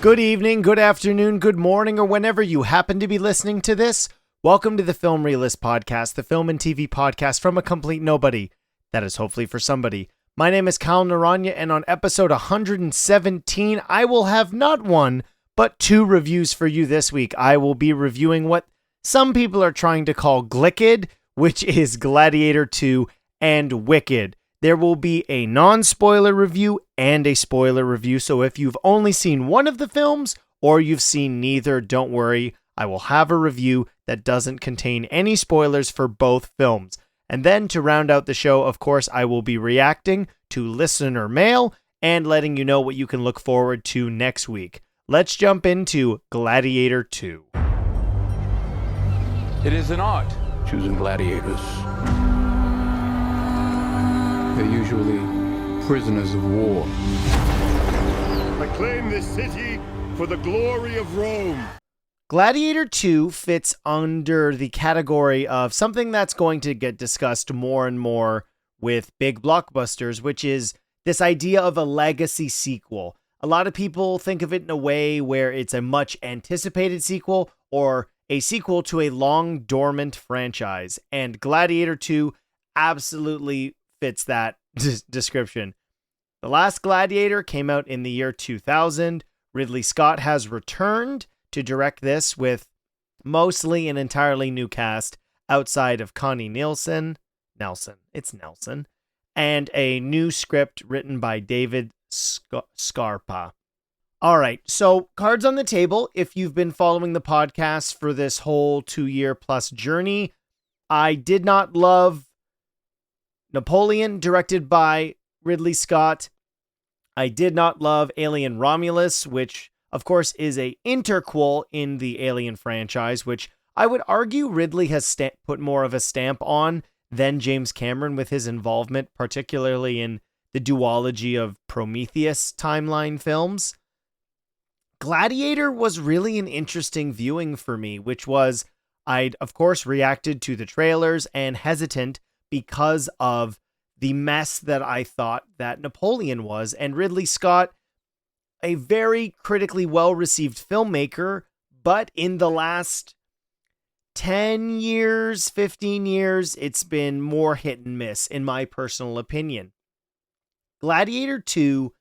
Good evening, good afternoon, good morning, or whenever you happen to be listening to this. Welcome to the Film Realist Podcast, the film and TV podcast from a complete nobody. That is hopefully for somebody. My name is Kyle Naranya, and on episode 117, I will have not one, but two reviews for you this week. I will be reviewing what some people are trying to call Glicked, which is Gladiator 2 and Wicked. There will be a non-spoiler review and a spoiler review, so if you've only seen one of the films or you've seen neither, don't worry. I will have a review that doesn't contain any spoilers for both films. And then to round out the show, of course, I will be reacting to listener mail and letting you know what you can look forward to next week. Let's jump into Gladiator 2. It is an art, choosing gladiators. They're usually prisoners of war. I claim this city for the glory of Rome. Gladiator 2 fits under the category of something that's going to get discussed more and more with big blockbusters, which is this idea of a legacy sequel. A lot of people think of it in a way where it's a much anticipated sequel or a sequel to a long dormant franchise, and Gladiator 2 absolutely fits that description. The last Gladiator came out in the year 2000. Ridley Scott has returned to direct this with mostly an entirely new cast outside of Connie Nelson, and a new script written by David Scarpa. All right, so cards on the table. If you've been following the podcast for this whole 2-year plus journey, I did not love Napoleon, directed by Ridley Scott. I did not love Alien Romulus, which, of course, is a interquel in the Alien franchise, which I would argue Ridley has put more of a stamp on than James Cameron with his involvement, particularly in the duology of Prometheus timeline films. Gladiator was really an interesting viewing for me, which was, I'd, of course, reacted to the trailers and hesitant because of the mess that I thought that Napoleon was. And Ridley Scott, a very critically well-received filmmaker, but in the last 10 years, 15 years, it's been more hit and miss, in my personal opinion. Gladiator 2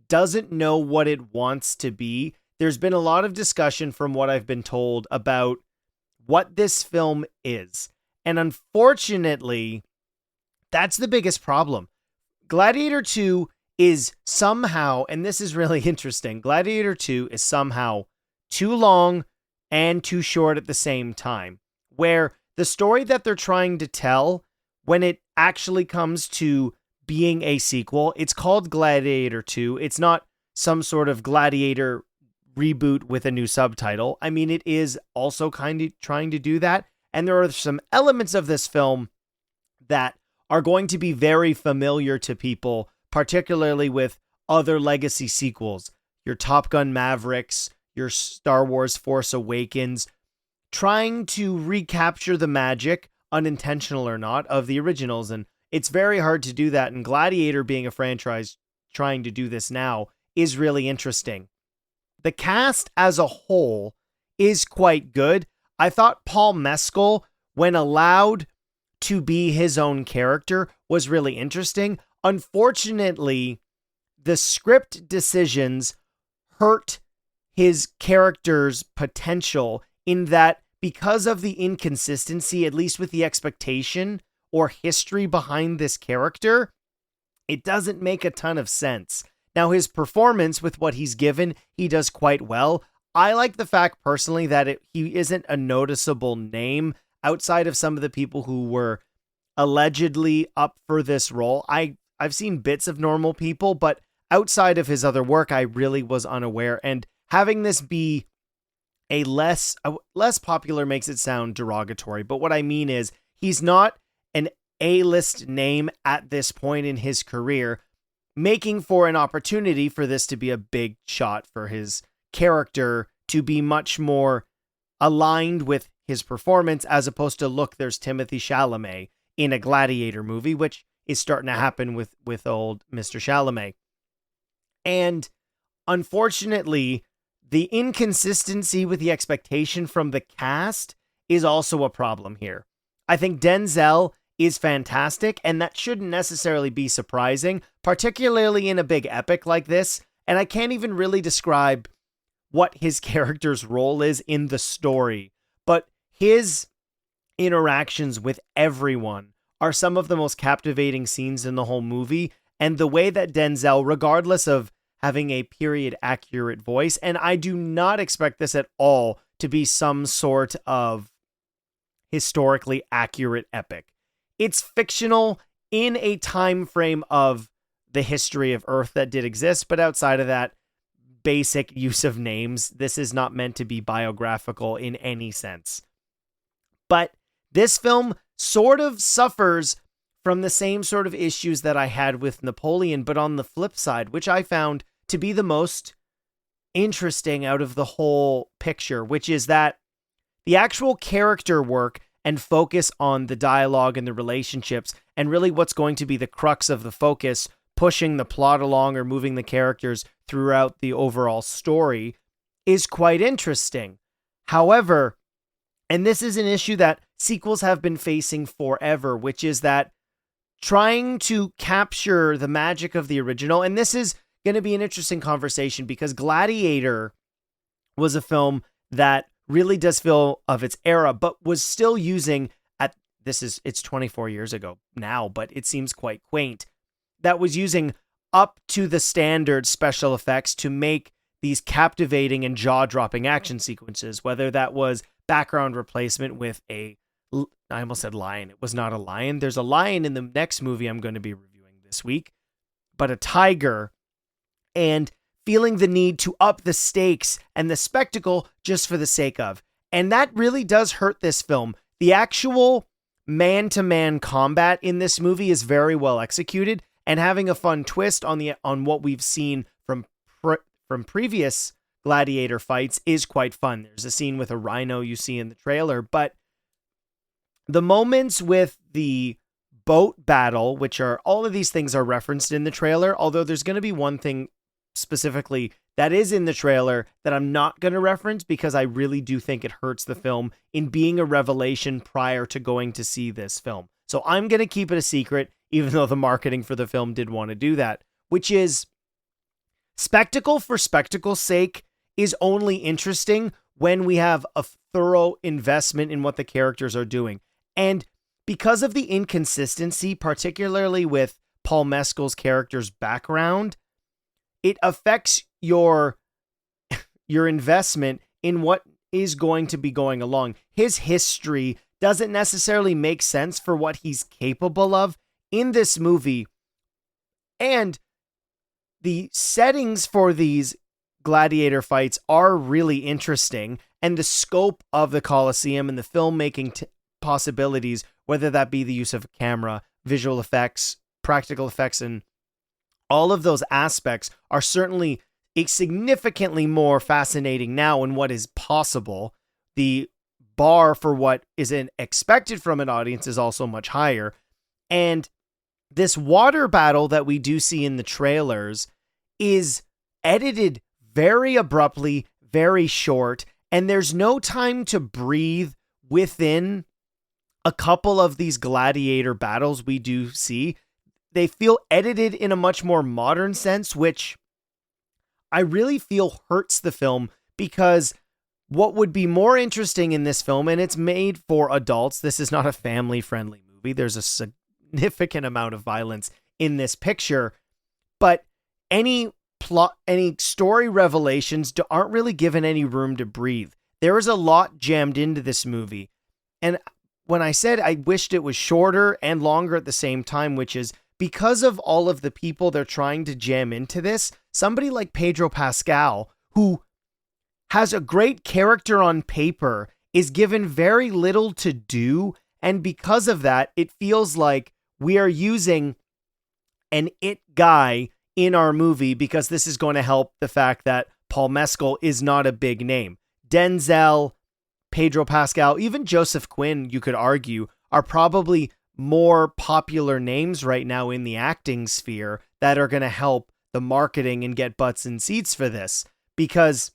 doesn't know what it wants to be. There's been a lot of discussion from what I've been told about what this film is. And unfortunately, that's the biggest problem. Gladiator 2 is somehow, and this is really interesting, Gladiator 2 is somehow too long and too short at the same time, where the story that they're trying to tell, when it actually comes to being a sequel, it's called Gladiator 2. It's not some sort of Gladiator reboot with a new subtitle. I mean, it is also kind of trying to do that, and there are some elements of this film that are going to be very familiar to people, particularly with other legacy sequels, your Top Gun Mavericks, your Star Wars Force Awakens, trying to recapture the magic, unintentional or not, of the originals. And it's very hard to do that. And Gladiator, being a franchise trying to do this now, is really interesting. The cast as a whole is quite good. I thought Paul Mescal, when allowed to be his own character, was really interesting. Unfortunately, the script decisions hurt his character's potential in that because of the inconsistency, at least with the expectation or history behind this character, it doesn't make a ton of sense. Now, his performance with what he's given, he does quite well. I like the fact personally that he isn't a noticeable name outside of some of the people who were allegedly up for this role. I've seen bits of normal people, but outside of his other work, I really was unaware. And having this be a less popular makes it sound derogatory. But what I mean is he's not an A-list name at this point in his career, making for an opportunity for this to be a big shot for his character to be much more aligned with his performance, as opposed to, look, there's Timothée Chalamet in a Gladiator movie, which is starting to happen with old Mr. Chalamet. And unfortunately, the inconsistency with the expectation from the cast is also a problem here. I think Denzel is fantastic, and that shouldn't necessarily be surprising, particularly in a big epic like this. And I can't even really describe what his character's role is in the story, but his interactions with everyone are some of the most captivating scenes in the whole movie. And the way that Denzel, regardless of having a period accurate voice, and I do not expect this at all to be some sort of historically accurate epic. It's fictional in a time frame of the history of Earth that did exist, but outside of that, basic use of names. This is not meant to be biographical in any sense. But this film sort of suffers from the same sort of issues that I had with Napoleon, but on the flip side, which I found to be the most interesting out of the whole picture, which is that the actual character work and focus on the dialogue and the relationships, and really what's going to be the crux of the focus, pushing the plot along or moving the characters throughout the overall story, is quite interesting. However, and this is an issue that sequels have been facing forever, which is that trying to capture the magic of the original, and this is going to be an interesting conversation because Gladiator was a film that really does feel of its era, but was still using it's 24 years ago now, but it seems quite quaint, that was using up to the standard special effects to make these captivating and jaw-dropping action sequences, whether that was background replacement with I almost said lion. It was not a lion. There's a lion in the next movie I'm going to be reviewing this week, but a tiger, and feeling the need to up the stakes and the spectacle just for the sake of. And that really does hurt this film. The actual man-to-man combat in this movie is very well executed, and having a fun twist on what we've seen from previous Gladiator fights is quite fun. There's a scene with a rhino you see in the trailer, but the moments with the boat battle, which are all of these things are referenced in the trailer, although there's going to be one thing specifically that is in the trailer that I'm not going to reference because I really do think it hurts the film in being a revelation prior to going to see this film. So I'm going to keep it a secret, even though the marketing for the film did want to do that, which is spectacle for spectacle's sake is only interesting when we have a thorough investment in what the characters are doing. And because of the inconsistency, particularly with Paul Mescal's character's background, it affects your investment in what is going to be going along. His history doesn't necessarily make sense for what he's capable of in this movie. And the settings for these gladiator fights are really interesting, and the scope of the Colosseum and the filmmaking possibilities, whether that be the use of a camera, visual effects, practical effects, and all of those aspects are certainly significantly more fascinating now in what is possible. The bar for what is expected from an audience is also much higher. And this water battle that we do see in the trailers is edited very abruptly, very short, and there's no time to breathe within a couple of these gladiator battles we do see. They feel edited in a much more modern sense, which I really feel hurts the film, because what would be more interesting in this film, and it's made for adults, this is not a family-friendly movie, there's a significant amount of violence in this picture, but any plot, any story revelations aren't really given any room to breathe. There is a lot jammed into this movie, and when I said I wished it was shorter and longer at the same time, which is because of all of the people they're trying to jam into this, somebody like Pedro Pascal, who has a great character on paper, is given very little to do, and because of that, it feels like we are using an it guy in our movie because this is going to help the fact that Paul Mescal is not a big name. Denzel, Pedro Pascal, even Joseph Quinn, you could argue, are probably more popular names right now in the acting sphere that are going to help the marketing and get butts in seats for this, because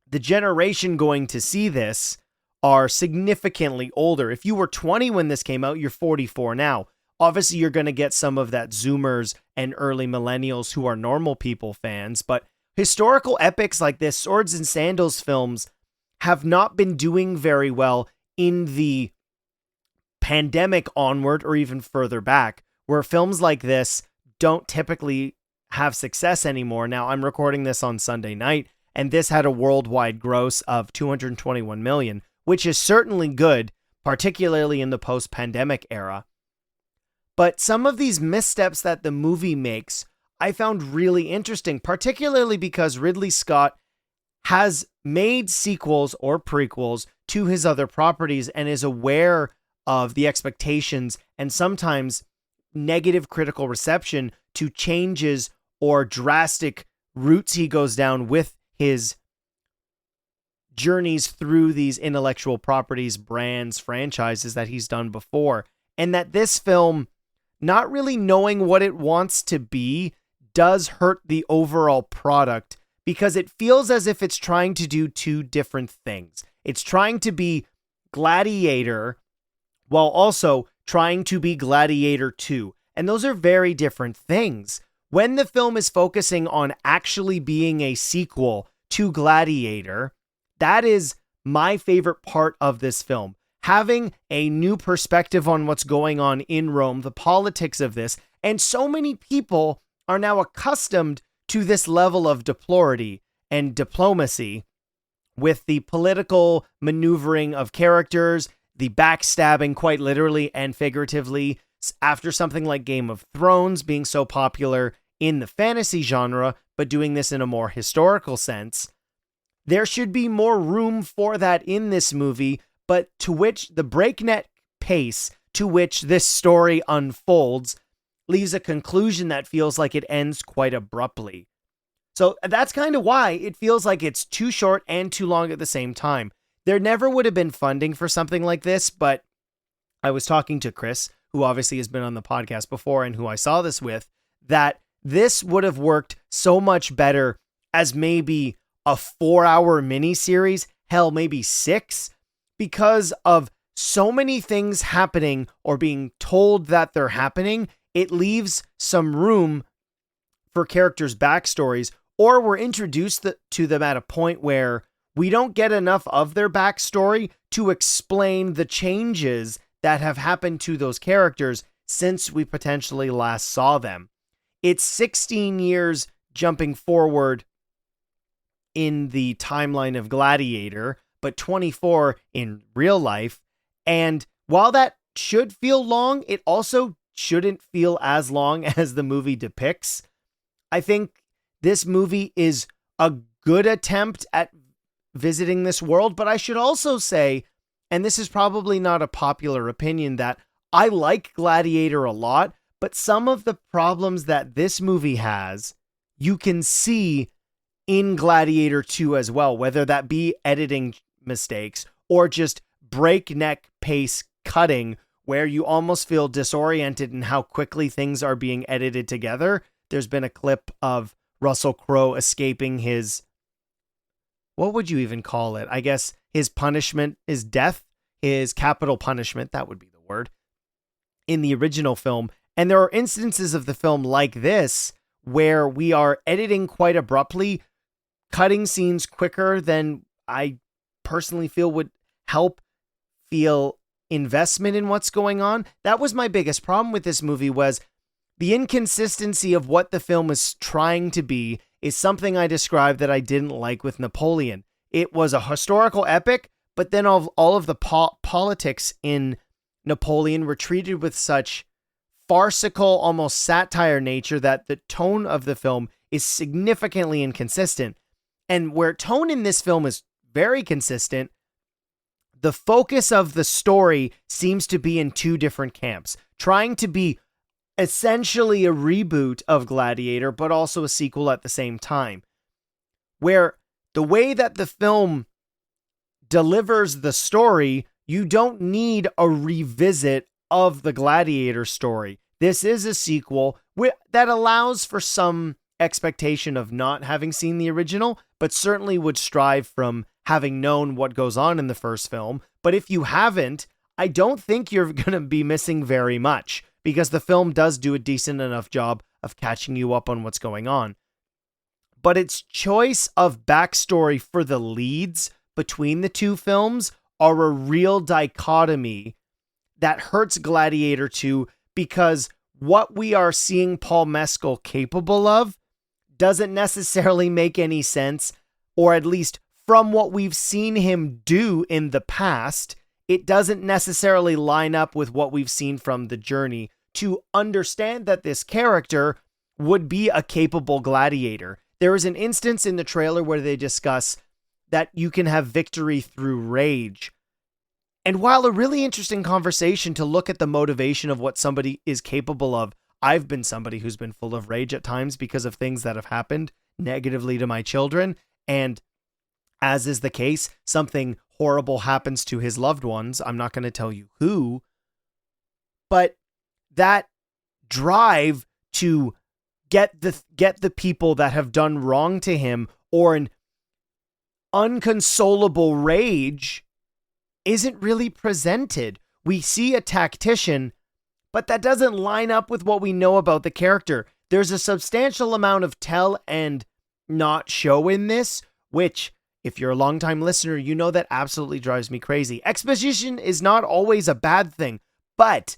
the generation going to see this are significantly older. If you were 20 when this came out, you're 44 now. Obviously, you're going to get some of that Zoomers and early millennials who are normal people fans, but historical epics like this, Swords and Sandals films, have not been doing very well in the pandemic onward or even further back, where films like this don't typically have success anymore. Now, I'm recording this on Sunday night, and this had a worldwide gross of $221 million, which is certainly good, particularly in the post-pandemic era. But some of these missteps that the movie makes, I found really interesting, particularly because Ridley Scott has made sequels or prequels to his other properties and is aware of the expectations and sometimes negative critical reception to changes or drastic routes he goes down with his journeys through these intellectual properties, brands, franchises that he's done before. And that this film, not really knowing what it wants to be, does hurt the overall product because it feels as if it's trying to do two different things. It's trying to be Gladiator while also trying to be Gladiator 2. And those are very different things. When the film is focusing on actually being a sequel to Gladiator, that is my favorite part of this film. Having a new perspective on what's going on in Rome, the politics of this, and so many people are now accustomed to this level of deploracy and diplomacy with the political maneuvering of characters, the backstabbing quite literally and figuratively, after something like Game of Thrones being so popular in the fantasy genre, but doing this in a more historical sense. There should be more room for that in this movie, but to which the breakneck pace to which this story unfolds leaves a conclusion that feels like it ends quite abruptly. So that's kind of why it feels like it's too short and too long at the same time. There never would have been funding for something like this, but I was talking to Chris, who obviously has been on the podcast before and who I saw this with, that this would have worked so much better as maybe a 4-hour miniseries, hell, maybe 6, because of so many things happening or being told that they're happening. It leaves some room for characters' backstories, or we're introduced to them at a point where we don't get enough of their backstory to explain the changes that have happened to those characters since we potentially last saw them. It's 16 years jumping forward in the timeline of Gladiator, but 24 in real life. And while that should feel long, it also shouldn't feel as long as the movie depicts. I think this movie is a good attempt at visiting this world, but I should also say, and this is probably not a popular opinion, that I like Gladiator a lot, but some of the problems that this movie has, you can see in Gladiator 2 as well, whether that be editing mistakes or just breakneck pace cutting where you almost feel disoriented in how quickly things are being edited together. There's been a clip of Russell Crowe escaping his, what would you even call it? I guess his punishment is death, his capital punishment, that would be the word, in the original film. And there are instances of the film like this where we are editing quite abruptly, cutting scenes quicker than I personally feel would help feel investment in what's going on. That was my biggest problem with this movie, was the inconsistency of what the film is trying to be is something I described that I didn't like with Napoleon. It was a historical epic, but then all of the politics in Napoleon were treated with such farcical, almost satire nature that the tone of the film is significantly inconsistent. And where tone in this film is very consistent, the focus of the story seems to be in two different camps, trying to be essentially a reboot of Gladiator, but also a sequel at the same time. Where the way that the film delivers the story, you don't need a revisit of the Gladiator story. This is a sequel that allows for some expectation of not having seen the original, but certainly would strive from having known what goes on in the first film. But if you haven't, I don't think you're going to be missing very much, because the film does do a decent enough job of catching you up on what's going on. But its choice of backstory for the leads between the two films are a real dichotomy that hurts Gladiator 2, because what we are seeing Paul Mescal capable of doesn't necessarily make any sense, or at least from what we've seen him do in the past, it doesn't necessarily line up with what we've seen from The Journey to understand that this character would be a capable gladiator. There is an instance in the trailer where they discuss that you can have victory through rage. And while a really interesting conversation to look at the motivation of what somebody is capable of, I've been somebody who's been full of rage at times because of things that have happened negatively to my children. And as is the case, something horrible happens to his loved ones. I'm not going to tell you who, but that drive to get the people that have done wrong to him, or an unconsolable rage, isn't really presented. We see a tactician, but that doesn't line up with what we know about the character. There's a substantial amount of tell and not show in this, which, if you're a longtime listener, you know that absolutely drives me crazy. Exposition is not always a bad thing, but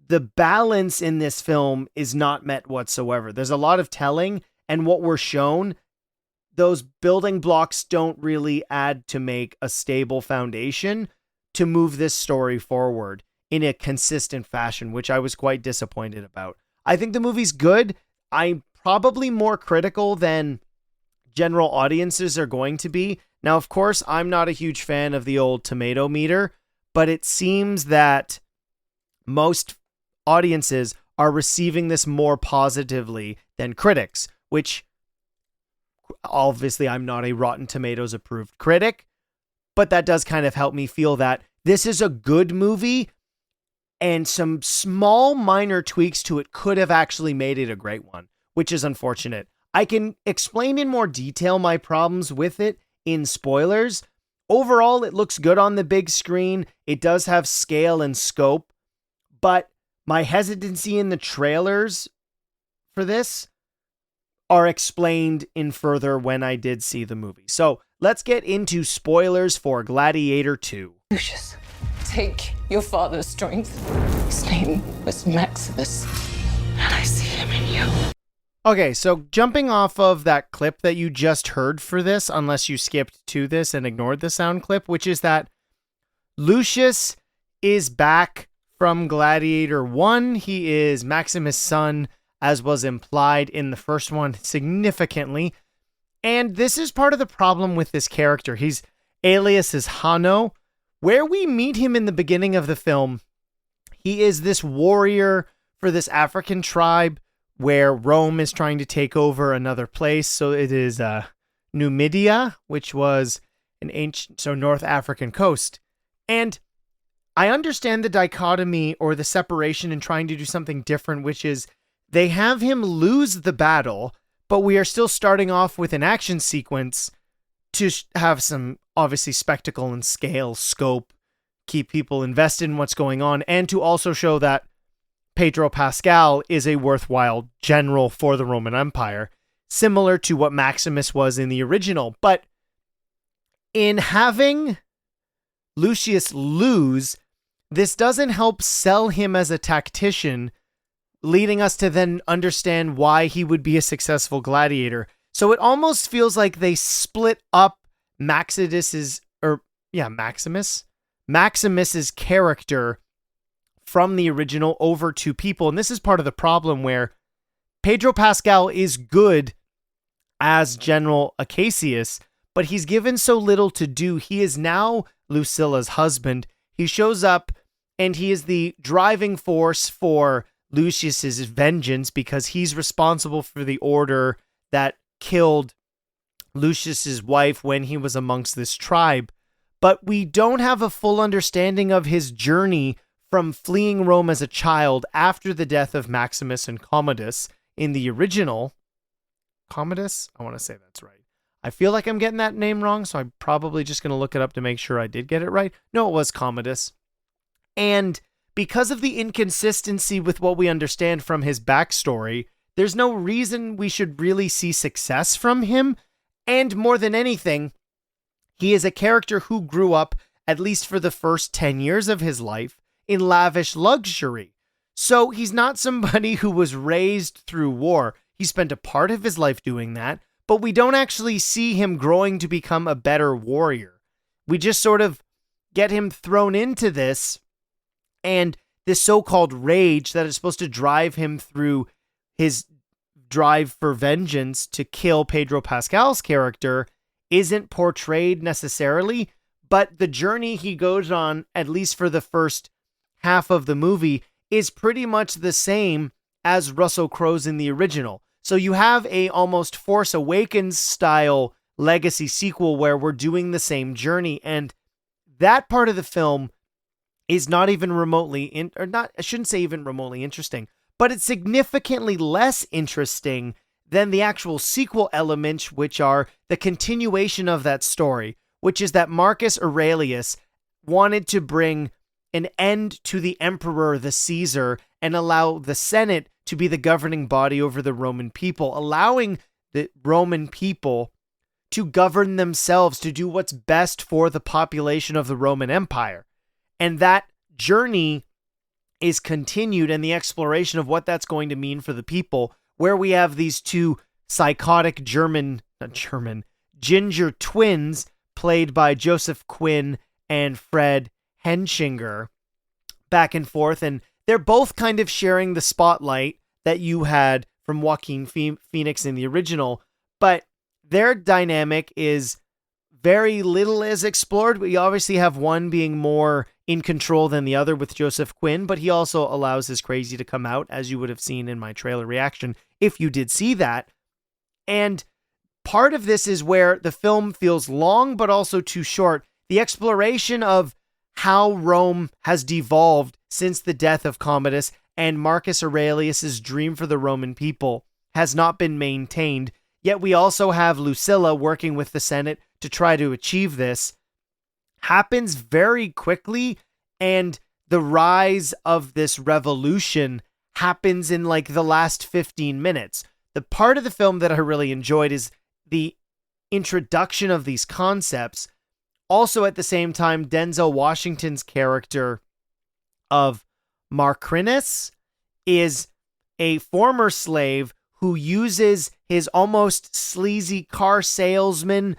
the balance in this film is not met whatsoever. There's a lot of telling, and what we're shown, those building blocks don't really add to make a stable foundation to move this story forward in a consistent fashion, which I was quite disappointed about. I think the movie's good. I'm probably more critical than general audiences are going to be. Now, of course, I'm not a huge fan of the old tomato meter, but it seems that most audiences are receiving this more positively than critics, which obviously I'm not a Rotten Tomatoes approved critic, but that does kind of help me feel that this is a good movie, and some small minor tweaks to it could have actually made it a great one, which is unfortunate. I can explain in more detail my problems with it in spoilers. Overall, it looks good on the big screen. It does have scale and scope, but my hesitancy in the trailers for this are explained in further when I did see the movie. So let's get into spoilers for Gladiator 2. Lucius, take your father's strength. His name was Maximus, and I see him in you. Okay, so jumping off of that clip that you just heard for this, unless you skipped to this and ignored the sound clip, which is that Lucius is back from Gladiator 1. He is Maximus' son, as was implied in the first one significantly. And this is part of the problem with this character. His alias is Hanno. Where we meet him in the beginning of the film, he is this warrior for this African tribe where Rome is trying to take over another place. So it is Numidia, which was an ancient, so North African coast. And I understand the dichotomy or the separation in trying to do something different, which is they have him lose the battle, but we are still starting off with an action sequence to have some, obviously, spectacle and scale, scope, keep people invested in what's going on, and to also show that Pedro Pascal is a worthwhile general for the Roman Empire, similar to what Maximus was in the original. But in having Lucius lose, this doesn't help sell him as a tactician, leading us to then understand why he would be a successful gladiator. So it almost feels like they split up Maximus's character from the original over two people. And this is part of the problem where Pedro Pascal is good as General Acacius, but he's given so little to do. He is now Lucilla's husband. He shows up and he is the driving force for Lucius's vengeance because he's responsible for the order that killed Lucius's wife when he was amongst this tribe. But we don't have a full understanding of his journey from fleeing Rome as a child after the death of Maximus and Commodus in the original. Commodus? I want to say that's right. I feel like I'm getting that name wrong, so I'm probably just going to look it up to make sure I did get it right. No, it was Commodus. And because of the inconsistency with what we understand from his backstory, there's no reason we should really see success from him. And more than anything, he is a character who grew up, at least for the first 10 years of his life, in lavish luxury. So he's not somebody who was raised through war. He spent a part of his life doing that, but we don't actually see him growing to become a better warrior. We just sort of get him thrown into this, and this so-called rage that is supposed to drive him through his drive for vengeance to kill Pedro Pascal's character isn't portrayed necessarily, but the journey he goes on, at least for the first half of the movie, is pretty much the same as Russell Crowe's in the original. So you have a almost Force Awakens style legacy sequel where we're doing the same journey, and that part of the film is not even remotely I shouldn't say even remotely interesting, but it's significantly less interesting than the actual sequel elements, which are the continuation of that story, which is that Marcus Aurelius wanted to bring an end to the emperor, the Caesar, and allow the Senate to be the governing body over the Roman people, allowing the Roman people to govern themselves, to do what's best for the population of the Roman Empire. And that journey is continued, and the exploration of what that's going to mean for the people, where we have these two psychotic ginger twins played by Joseph Quinn and Fred Henshinger back and forth, and they're both kind of sharing the spotlight that you had from Joaquin Phoenix in the original, but their dynamic is very little is explored. We obviously have one being more in control than the other with Joseph Quinn, but he also allows his crazy to come out, as you would have seen in my trailer reaction, if you did see that. And part of this is where the film feels long, but also too short. The exploration of how Rome has devolved since the death of Commodus and Marcus Aurelius's dream for the Roman people has not been maintained. Yet we also have Lucilla working with the Senate to try to achieve this. Happens very quickly, and the rise of this revolution happens in like the last 15 minutes. The part of the film that I really enjoyed is the introduction of these concepts. Also, at the same time, Denzel Washington's character of Marcrinus is a former slave who uses his almost sleazy car salesman,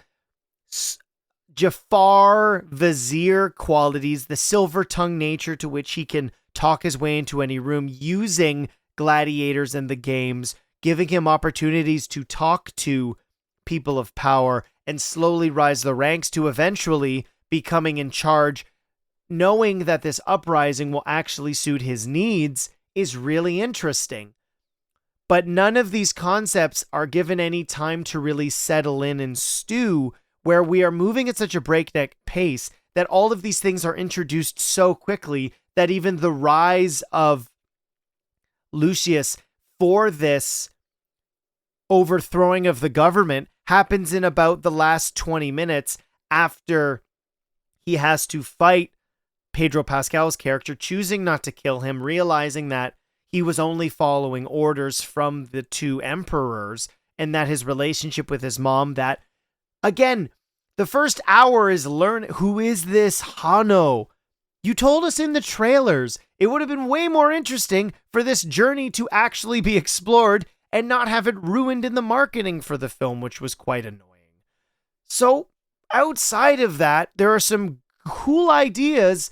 Jafar Vizier qualities, the silver-tongued nature to which he can talk his way into any room, using gladiators and the games, giving him opportunities to talk to people of power and slowly rise the ranks to eventually becoming in charge, knowing that this uprising will actually suit his needs, is really interesting. But none of these concepts are given any time to really settle in and stew, where we are moving at such a breakneck pace that all of these things are introduced so quickly that even the rise of Lucius for this overthrowing of the government happens in about the last 20 minutes after he has to fight Pedro Pascal's character, choosing not to kill him, realizing that he was only following orders from the two emperors, and that his relationship with his mom, that, again, the first hour is learn who is this Hano. You told us in the trailers. It would have been way more interesting for this journey to actually be explored and not have it ruined in the marketing for the film, which was quite annoying. So, outside of that, there are some cool ideas,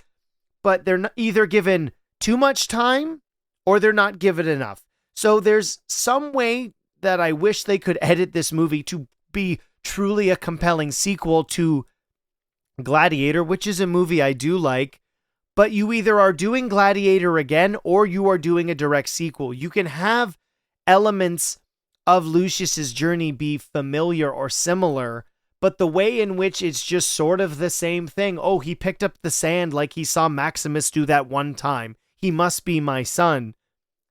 but they're either given too much time or they're not given enough. So there's some way that I wish they could edit this movie to be truly a compelling sequel to Gladiator, which is a movie I do like, but you either are doing Gladiator again or you are doing a direct sequel. You can have elements of Lucius's journey be familiar or similar, but the way in which it's just sort of the same thing. Oh, he picked up the sand like he saw Maximus do that one time. He must be my son.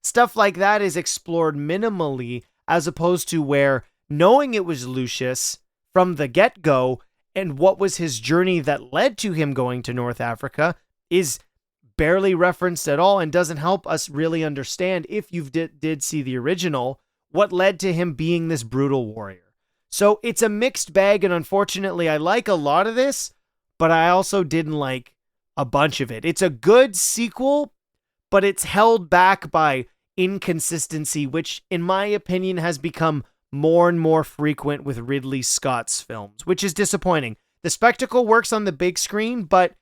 Stuff like that is explored minimally, as opposed to where, knowing it was Lucius, from the get-go, and what was his journey that led to him going to North Africa is barely referenced at all and doesn't help us really understand, if you did see the original, what led to him being this brutal warrior. So it's a mixed bag, and unfortunately I like a lot of this, but I also didn't like a bunch of it. It's a good sequel, but it's held back by inconsistency, which in my opinion has become more and more frequent with Ridley Scott's films, which is disappointing. The spectacle works on the big screen, but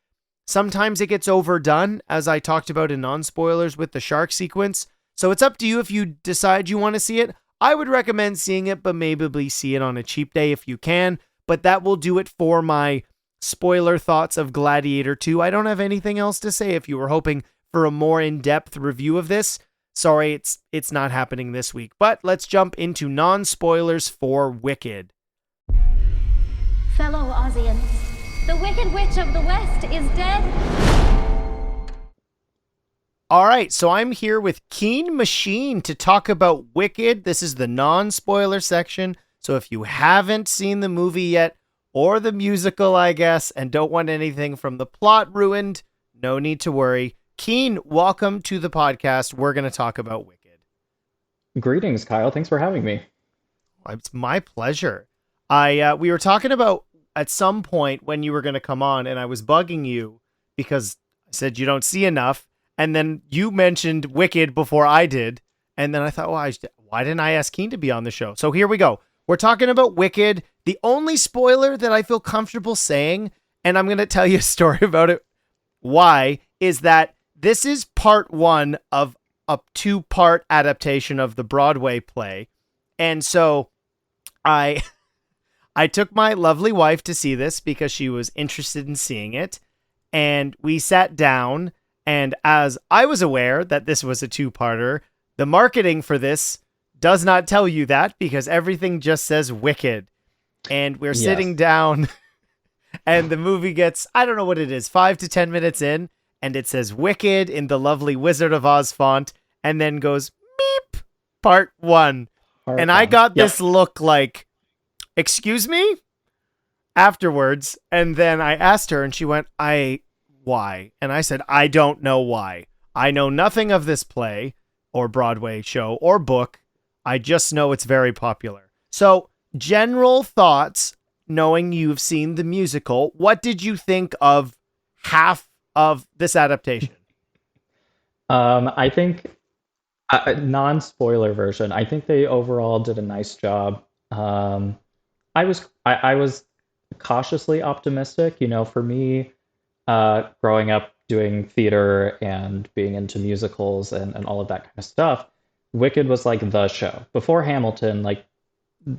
sometimes it gets overdone, as I talked about in non-spoilers with the shark sequence. So it's up to you if you decide you want to see it. I would recommend seeing it, but maybe see it on a cheap day if you can. But that will do it for my spoiler thoughts of Gladiator 2. I don't have anything else to say. If you were hoping for a more in-depth review of this, sorry, it's not happening this week. But let's jump into non-spoilers for Wicked. Fellow Ozians, the Wicked Witch of the West is dead. All right, so I'm here with Keen Machine to talk about Wicked. This is the non-spoiler section. So if you haven't seen the movie yet, or the musical, I guess, and don't want anything from the plot ruined, no need to worry. Keen, welcome to the podcast. We're going to talk about Wicked. Greetings, Kyle. Thanks for having me. It's my pleasure. We were talking about at some point when you were going to come on, and I was bugging you because I said you don't see enough, and then you mentioned Wicked before I did, and then I thought, well, why didn't I ask Keen to be on the show? So here we go. We're talking about Wicked. The only spoiler that I feel comfortable saying, and I'm going to tell you a story about it, why, is that this is part one of a 2-part adaptation of the Broadway play. And so I took my lovely wife to see this because she was interested in seeing it. And we sat down, and as I was aware that this was a 2-parter, the marketing for this does not tell you that, because everything just says Wicked. And we're sitting down, and the movie gets, I don't know what it is, 5 to 10 minutes in, and it says Wicked in the lovely Wizard of Oz font, and then goes, beep, part 1. And I got this look like, excuse me? Afterwards, and then I asked her, and she went, why? And I said, I don't know why. I know nothing of this play, or Broadway show, or book. I just know it's very popular. So, general thoughts, knowing you've seen the musical, what did you think of half of this adaptation? I think, non-spoiler version, I think they overall did a nice job. I was cautiously optimistic. You know, for me, growing up doing theater and being into musicals and all of that kind of stuff, Wicked was like the show. Before Hamilton, like,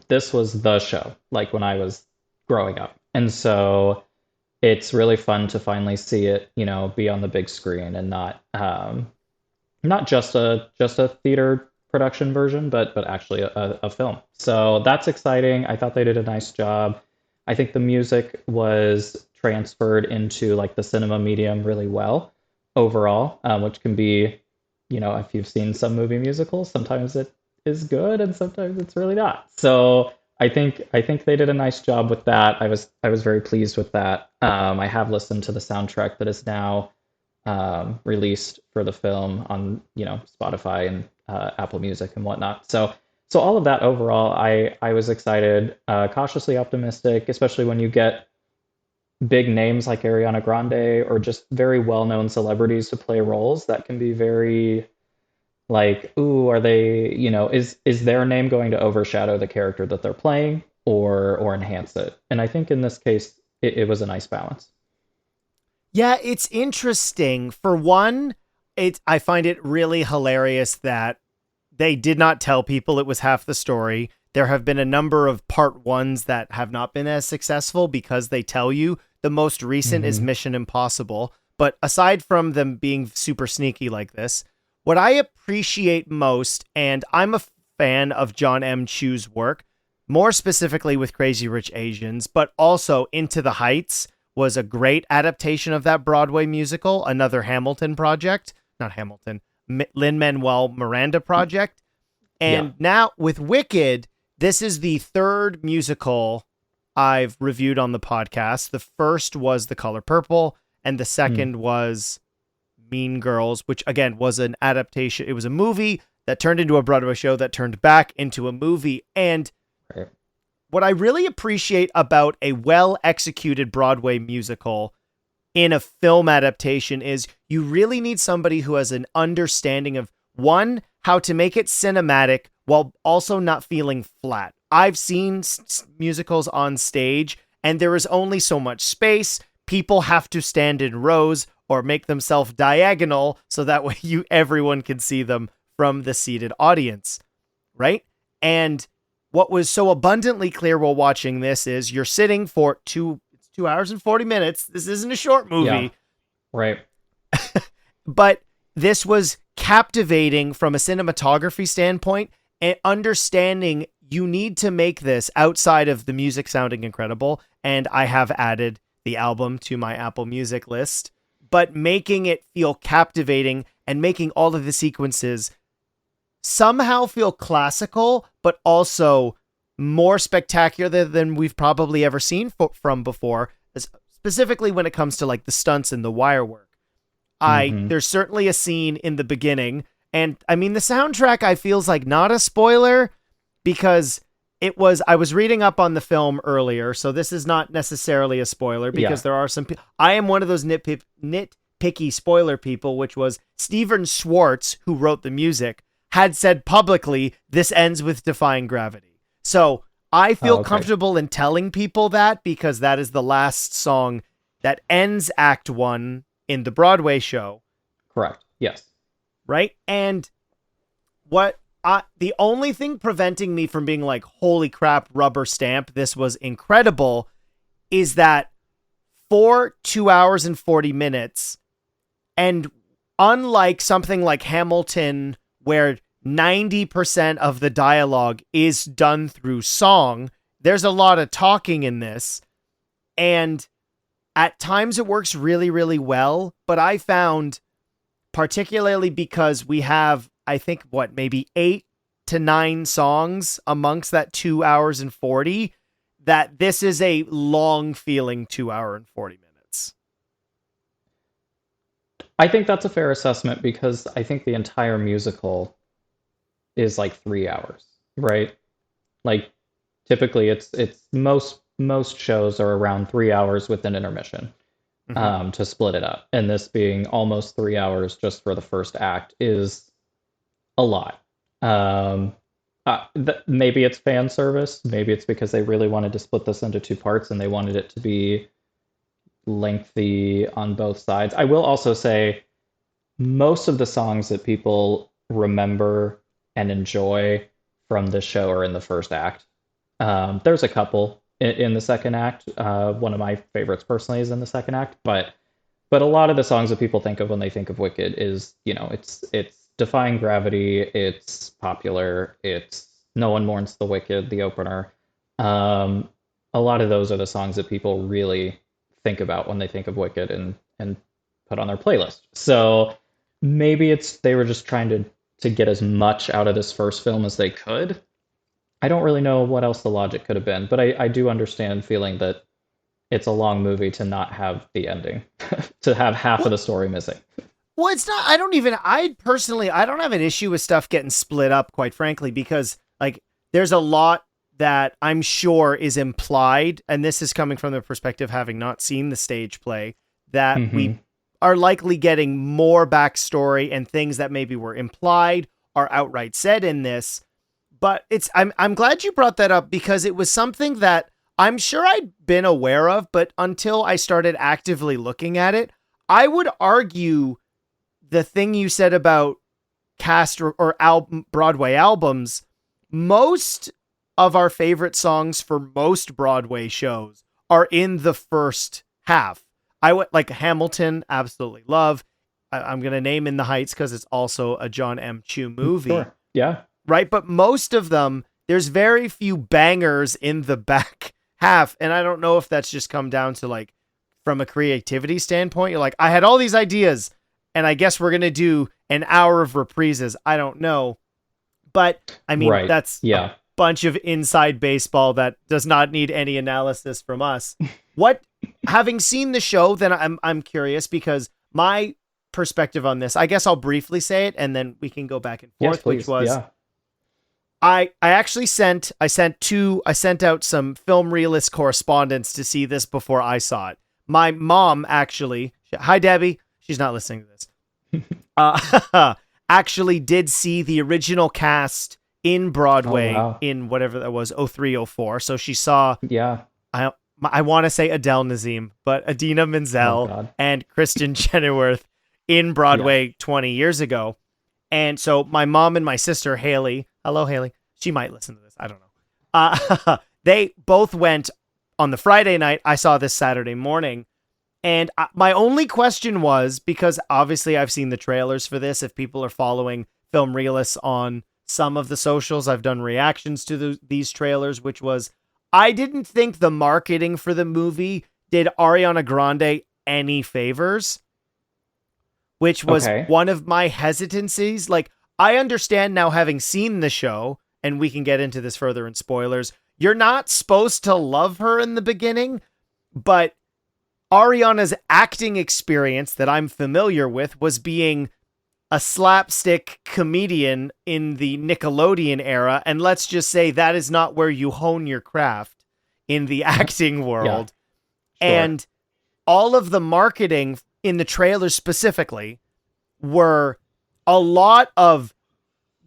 this was the show, like when I was growing up. And so it's really fun to finally see it, you know, be on the big screen and not just a theater production version, but actually a film. So that's exciting. I thought they did a nice job. I think the music was transferred into like the cinema medium really well overall, which can be, you know, if you've seen some movie musicals, sometimes it is good and sometimes it's really not. So I think they did a nice job with that. I was very pleased with that. I have listened to the soundtrack that is now released for the film on, you know, Spotify and Apple Music and whatnot. So all of that overall, I was excited, cautiously optimistic, especially when you get big names like Ariana Grande or just very well-known celebrities to play roles that can be very like, ooh, are they, you know, is their name going to overshadow the character that they're playing or enhance it? And I think in this case, it was a nice balance. Yeah, it's interesting. For one, I find it really hilarious that they did not tell people it was half the story. There have been a number of part 1s that have not been as successful because they tell you. The most recent is Mission Impossible. But aside from them being super sneaky like this, what I appreciate most, and I'm a fan of John M. Chu's work, more specifically with Crazy Rich Asians, but also Into the Heights was a great adaptation of that Broadway musical, another Hamilton project, not Hamilton, Lin-Manuel Miranda project. And now with Wicked, this is the third musical I've reviewed on the podcast. The first was The Color Purple, and the second was Mean Girls, which again was an adaptation. It was a movie that turned into a Broadway show that turned back into a movie. And what I really appreciate about a well-executed Broadway musical in a film adaptation is you really need somebody who has an understanding of, one, how to make it cinematic while also not feeling flat. I've seen musicals on stage, and there is only so much space. People have to stand in rows or make themselves diagonal so that way everyone can see them from the seated audience, right? And what was so abundantly clear while watching this is you're sitting for 2 hours and 40 minutes. This isn't a short movie. Yeah. Right. But this was captivating from a cinematography standpoint, and understanding you need to make this outside of the music sounding incredible. And I have added the album to my Apple Music list, but making it feel captivating and making all of the sequences somehow feel classical, but also more spectacular than we've probably ever seen from before, specifically when it comes to like the stunts and the wire work. There's certainly a scene in the beginning, and I mean, the soundtrack I feels like not a spoiler because I was reading up on the film earlier, so this is not necessarily a spoiler because there are some I am one of those nitpicky spoiler people, which was Steven Schwartz, who wrote the music, had said publicly, this ends with defying gravity. So I feel comfortable in telling people that because that is the last song that ends Act 1 in the Broadway show. Correct. Yes. Right? And the only thing preventing me from being like, holy crap, rubber stamp, this was incredible, is that for 2 hours and 40 minutes, and unlike something like Hamilton, where 90% of the dialogue is done through song, there's a lot of talking in this. And at times it works really, really well. But I found, particularly because we have, I think, maybe 8 to 9 songs amongst that 2 hours and 40, that this is a long feeling 2 hour and 40 minutes. I think that's a fair assessment because I think the entire musical is like 3 hours, right? Like typically it's most shows are around 3 hours with an intermission to split it up. And this being almost 3 hours just for the first act is a lot. Maybe it's fan service. Maybe it's because they really wanted to split this into 2 parts and they wanted it to be lengthy on both sides. I will also say most of the songs that people remember and enjoy from this show are in the first act. There's a couple in the second act. One of my favorites personally is in the second act, but a lot of the songs that people think of when they think of Wicked is, it's Defying Gravity, it's Popular, it's No One Mourns the Wicked, the opener. A lot of those are the songs that people really think about when they think of Wicked and put on their playlist. So maybe they were just trying to get as much out of this first film as they could. I don't really know what else the logic could have been, but I do understand feeling that it's a long movie to not have the ending, to have half of the story missing. Well, it's not, I don't have an issue with stuff getting split up, quite frankly, because like there's a lot that I'm sure is implied, and this is coming from the perspective having not seen the stage play, that we are likely getting more backstory and things that maybe were implied or outright said in this. But I'm glad you brought that up because it was something that I'm sure I'd been aware of, but until I started actively looking at it, I would argue the thing you said about cast or Broadway albums, most of our favorite songs for most Broadway shows are in the first half. I would like Hamilton, absolutely love. I'm going to name In the Heights because it's also a John M. Chu movie. Sure. Yeah. Right. But most of them, there's very few bangers in the back half. And I don't know if that's just come down to like, from a creativity standpoint, you're like, I had all these ideas and I guess we're going to do an hour of reprises. I don't know. But I mean, right. that's, yeah. bunch of inside baseball that does not need any analysis from us. Having seen the show, then I'm curious, because my perspective on this, I guess I'll briefly say it and then we can go back and forth, Yes, please. which was, Yeah. I actually sent out some film realist correspondence to see this before I saw it. My mom actually, hi Debbie, she's not listening to this, actually did see the original cast in Broadway in whatever that was, 0304. So she saw, I want to say Adele Nazim, but Adina Menzel and Kristen Chenoweth in Broadway 20 years ago. And so my mom and my sister, Haley, hello, Haley, she might listen to this, I don't know. They both went on the Friday night. I saw this Saturday morning. And my only question was, because obviously I've seen the trailers for this, if people are following Film Realists on some of the socials, I've done reactions to these trailers, which was, I didn't think the marketing for the movie did Ariana Grande any favors, which was one of my hesitancies. Like, I understand now, having seen the show, and we can get into this further in spoilers, you're not supposed to love her in the beginning, but Ariana's acting experience that I'm familiar with was being a slapstick comedian in the Nickelodeon era, and let's just say that is not where you hone your craft in the acting world. Yeah, sure. And all of the marketing in the trailers specifically were a lot of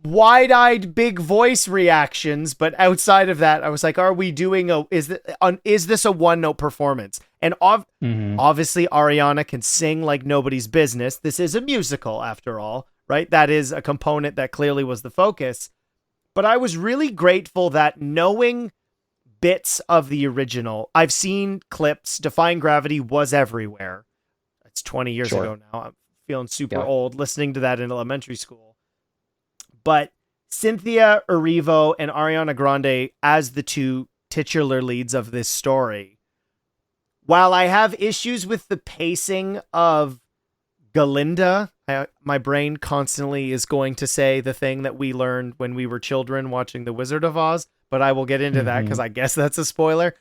wide-eyed big voice reactions, but outside of that, I was like, are we doing is this a one-note performance? And obviously Ariana can sing like nobody's business. This is a musical after all, right? That is a component that clearly was the focus. But I was really grateful that, knowing bits of the original, I've seen clips. Defying Gravity was everywhere. It's 20 years ago now. I'm feeling super old listening to that in elementary school. But Cynthia Erivo and Ariana Grande as the two titular leads of this story, while I have issues with the pacing of Galinda, my brain constantly is going to say the thing that we learned when we were children watching The Wizard of Oz, but I will get into that because I guess that's a spoiler,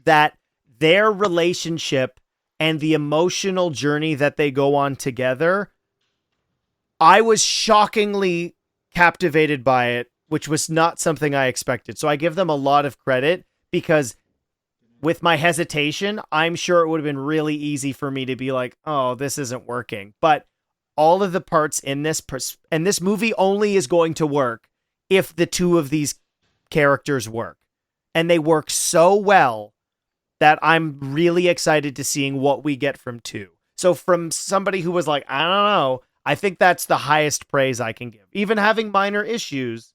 that their relationship and the emotional journey that they go on together, I was shockingly captivated by it, which was not something I expected. So I give them a lot of credit, because with my hesitation, I'm sure it would have been really easy for me to be like, oh, this isn't working. But all of the parts in this, and this movie only is going to work if the two of these characters work. And they work so well that I'm really excited to seeing what we get from two. So from somebody who was like, I don't know, I think that's the highest praise I can give. Even having minor issues,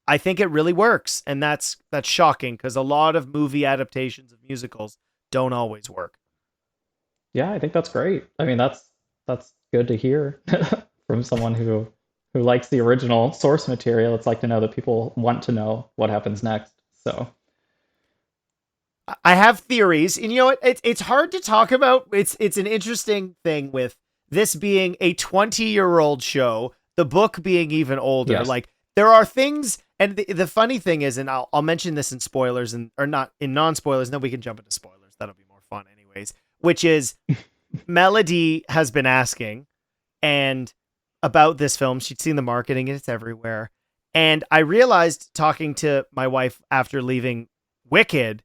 I think it really works. And that's shocking, because a lot of movie adaptations of musicals don't always work. Yeah, I think that's great. I mean, that's good to hear from someone who likes the original source material. It's like to know that people want to know what happens next. So I have theories, and you know what? It's hard to talk about. It's an interesting thing with this being a 20-year-old show, the book being even older. Yes. Like, there are things, and the funny thing is, and I'll mention this in spoilers, or not in non-spoilers, and then we can jump into spoilers. That'll be more fun anyways, which is Melody has been asking and about this film. She'd seen the marketing, and it's everywhere. And I realized, talking to my wife after leaving Wicked,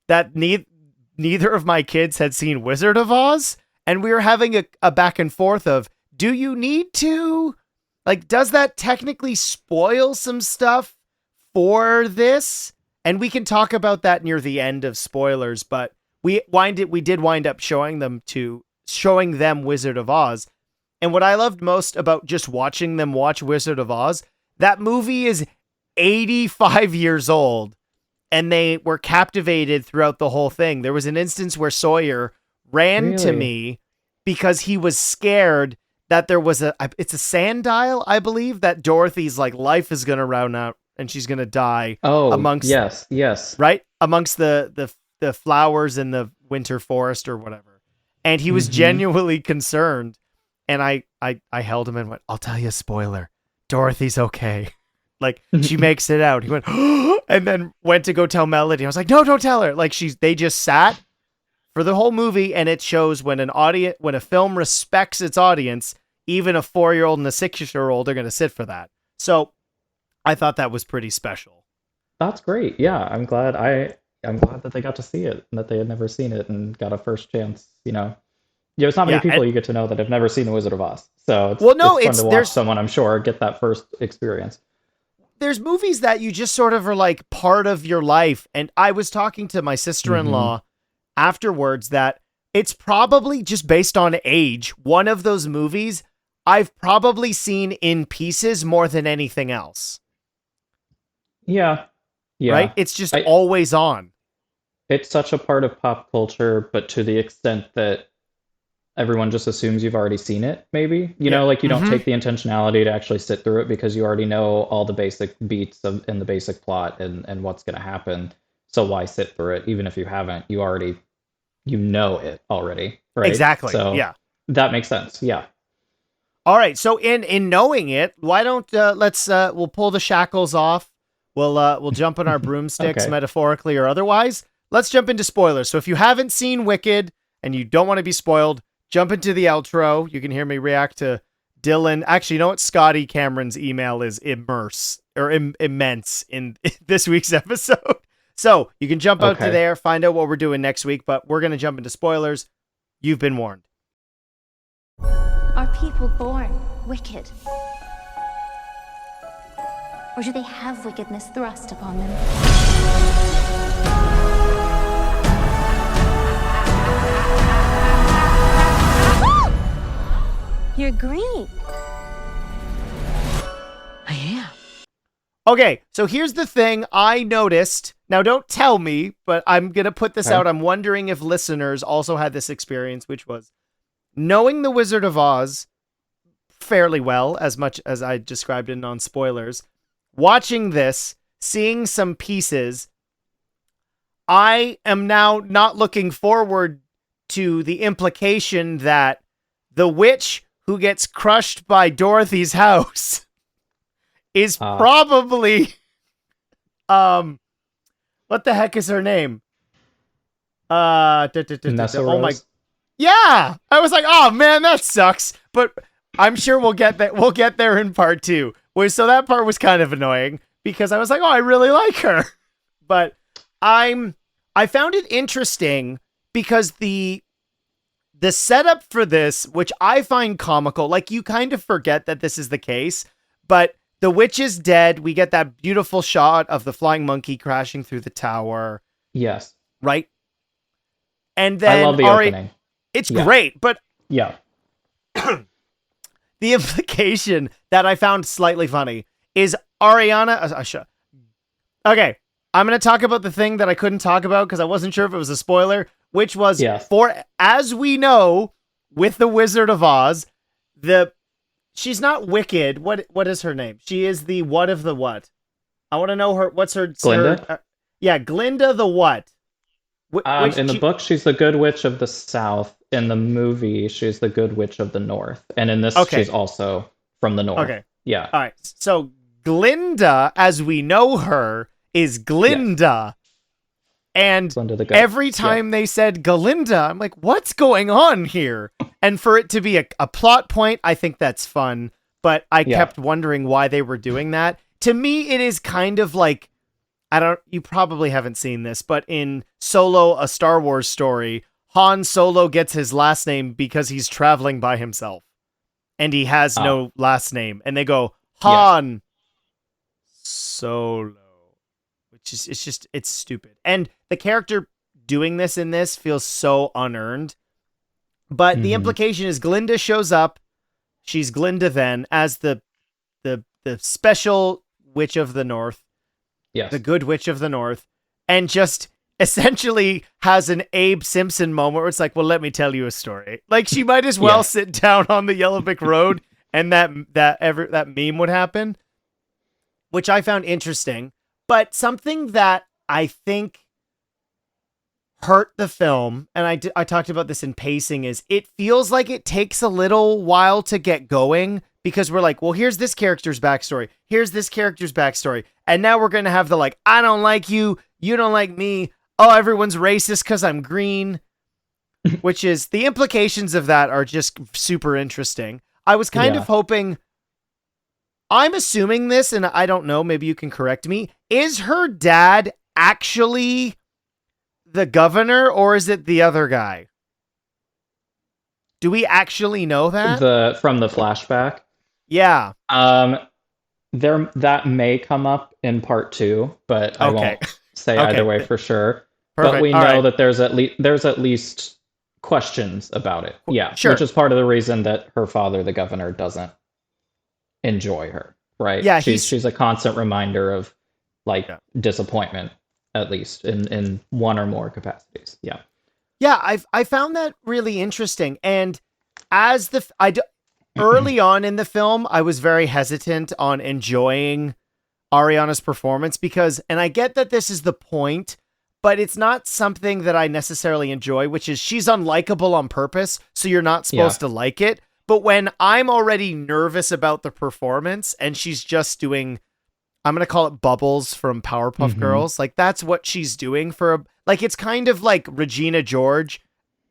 that neither of my kids had seen Wizard of Oz. And we were having a back and forth of, do you need to? Like, does that technically spoil some stuff for this? And we can talk about that near the end of spoilers, but we did wind up showing them Wizard of Oz. And what I loved most about just watching them watch Wizard of Oz, that movie is 85 years old, and they were captivated throughout the whole thing. There was an instance where Sawyer ran to me because he was scared that there was it's a sanddial, I believe, that Dorothy's like life is going to run out and she's going to die. Oh, amongst yes. Right? Amongst the flowers in the winter forest or whatever. And he was genuinely concerned. And I held him and went, I'll tell you a spoiler. Dorothy's okay. Like, she makes it out. He went, and then went to go tell Melody. I was like, no, don't tell her. Like, they just sat for the whole movie, and it shows when when a film respects its audience, even a 4-year-old and a 6-year-old are going to sit for that. So I thought that was pretty special. That's great. Yeah, I'm glad that they got to see it and that they had never seen it and got a first chance, There's not many people you get to know that have never seen The Wizard of Oz. So it's fun to watch someone, I'm sure, get that first experience. There's movies that you just sort of are like part of your life. And I was talking to my sister-in-law afterwards that it's probably just based on age. One of those movies I've probably seen in pieces more than anything else. Yeah. Right? It's just always on. It's such a part of pop culture, but to the extent that everyone just assumes you've already seen it, maybe. You don't take the intentionality to actually sit through it because you already know all the basic beats and the basic plot and what's going to happen. So why sit through it? Even if you haven't, you know it already, right? Exactly. So yeah. That makes sense. Yeah. All right. So in knowing it, why don't we'll pull the shackles off. We'll jump on our broomsticks, Okay. metaphorically or otherwise. Let's jump into spoilers. So if you haven't seen Wicked and you don't want to be spoiled, jump into the outro. You can hear me react to Dylan. Actually, you know what? Scotty Cameron's email is immense in this week's episode. So you can jump out to there, find out what we're doing next week, but we're going to jump into spoilers. You've been warned. Are people born wicked? Or do they have wickedness thrust upon them? You're green. I am. Okay, so here's the thing I noticed. Now, don't tell me, but I'm going to put this out. I'm wondering if listeners also had this experience, which was knowing The Wizard of Oz fairly well, as much as I described in non-spoilers. Watching this, seeing some pieces, I am now not looking forward to the implication that the witch who gets crushed by Dorothy's house is probably, what the heck is her name? Oh my, yeah. I was like, oh man, that sucks. But I'm sure we'll get that. We'll get there in part 2. So that part was kind of annoying because I was like, oh, I really like her. But I found it interesting because the setup for this, which I find comical, like you kind of forget that this is the case, but the witch is dead. We get that beautiful shot of the flying monkey crashing through the tower. Yes. Right? And then I love the opening. It's great, but yeah. The implication that I found slightly funny is Ariana. Okay, I'm going to talk about the thing that I couldn't talk about because I wasn't sure if it was a spoiler, which was as we know, with the Wizard of Oz, she's not wicked. What is her name? She is the what of the what? I want to know what's her Glinda? Glinda the what? In the book, she's the Good Witch of the South. In the movie, she's the Good Witch of the North. And in this, she's also from the North. Okay. Yeah. All right. So Glinda, as we know her, is Glinda. Yes. And Glinda every time they said Glinda, I'm like, what's going on here? And for it to be a plot point, I think that's fun. But I kept wondering why they were doing that. To me, it is kind of like, you probably haven't seen this, but in Solo, a Star Wars story, Han Solo gets his last name because he's traveling by himself. And he has no last name. And they go, Han Solo. Which is, it's stupid. And the character doing this in this feels so unearned. But the implication is Glinda shows up. She's Glinda then as the special witch of the North. Yes. The good witch of the North. And just essentially has an Abe Simpson moment where it's like, well, let me tell you a story. Like she might as well sit down on the Yellow Brick Road and that meme would happen, which I found interesting. But something that I think hurt the film, and I talked about this in pacing, is it feels like it takes a little while to get going because we're like, well, here's this character's backstory. Here's this character's backstory. And now we're going to have the like, I don't like you. You don't like me. Oh, everyone's racist because I'm green, which is the implications of that are just super interesting. I was kind of hoping, I'm assuming this, and I don't know, maybe you can correct me. Is her dad actually the governor, or is it the other guy? Do we actually know that? From the flashback? Yeah. That may come up in part 2, but I won't say either way for sure. Perfect. But we know that there's at least questions about it. Yeah, sure. Which is part of the reason that her father, the governor, doesn't enjoy her, right? Yeah, she's a constant reminder of disappointment, at least in one or more capacities. Yeah. Yeah, I found that really interesting. And as early on in the film, I was very hesitant on enjoying Ariana's performance because, and I get that this is the point, but it's not something that I necessarily enjoy, which is she's unlikable on purpose, so you're not supposed to like it. But when I'm already nervous about the performance and she's just doing, I'm going to call it Bubbles from Powerpuff Girls. Like that's what she's doing it's kind of like Regina George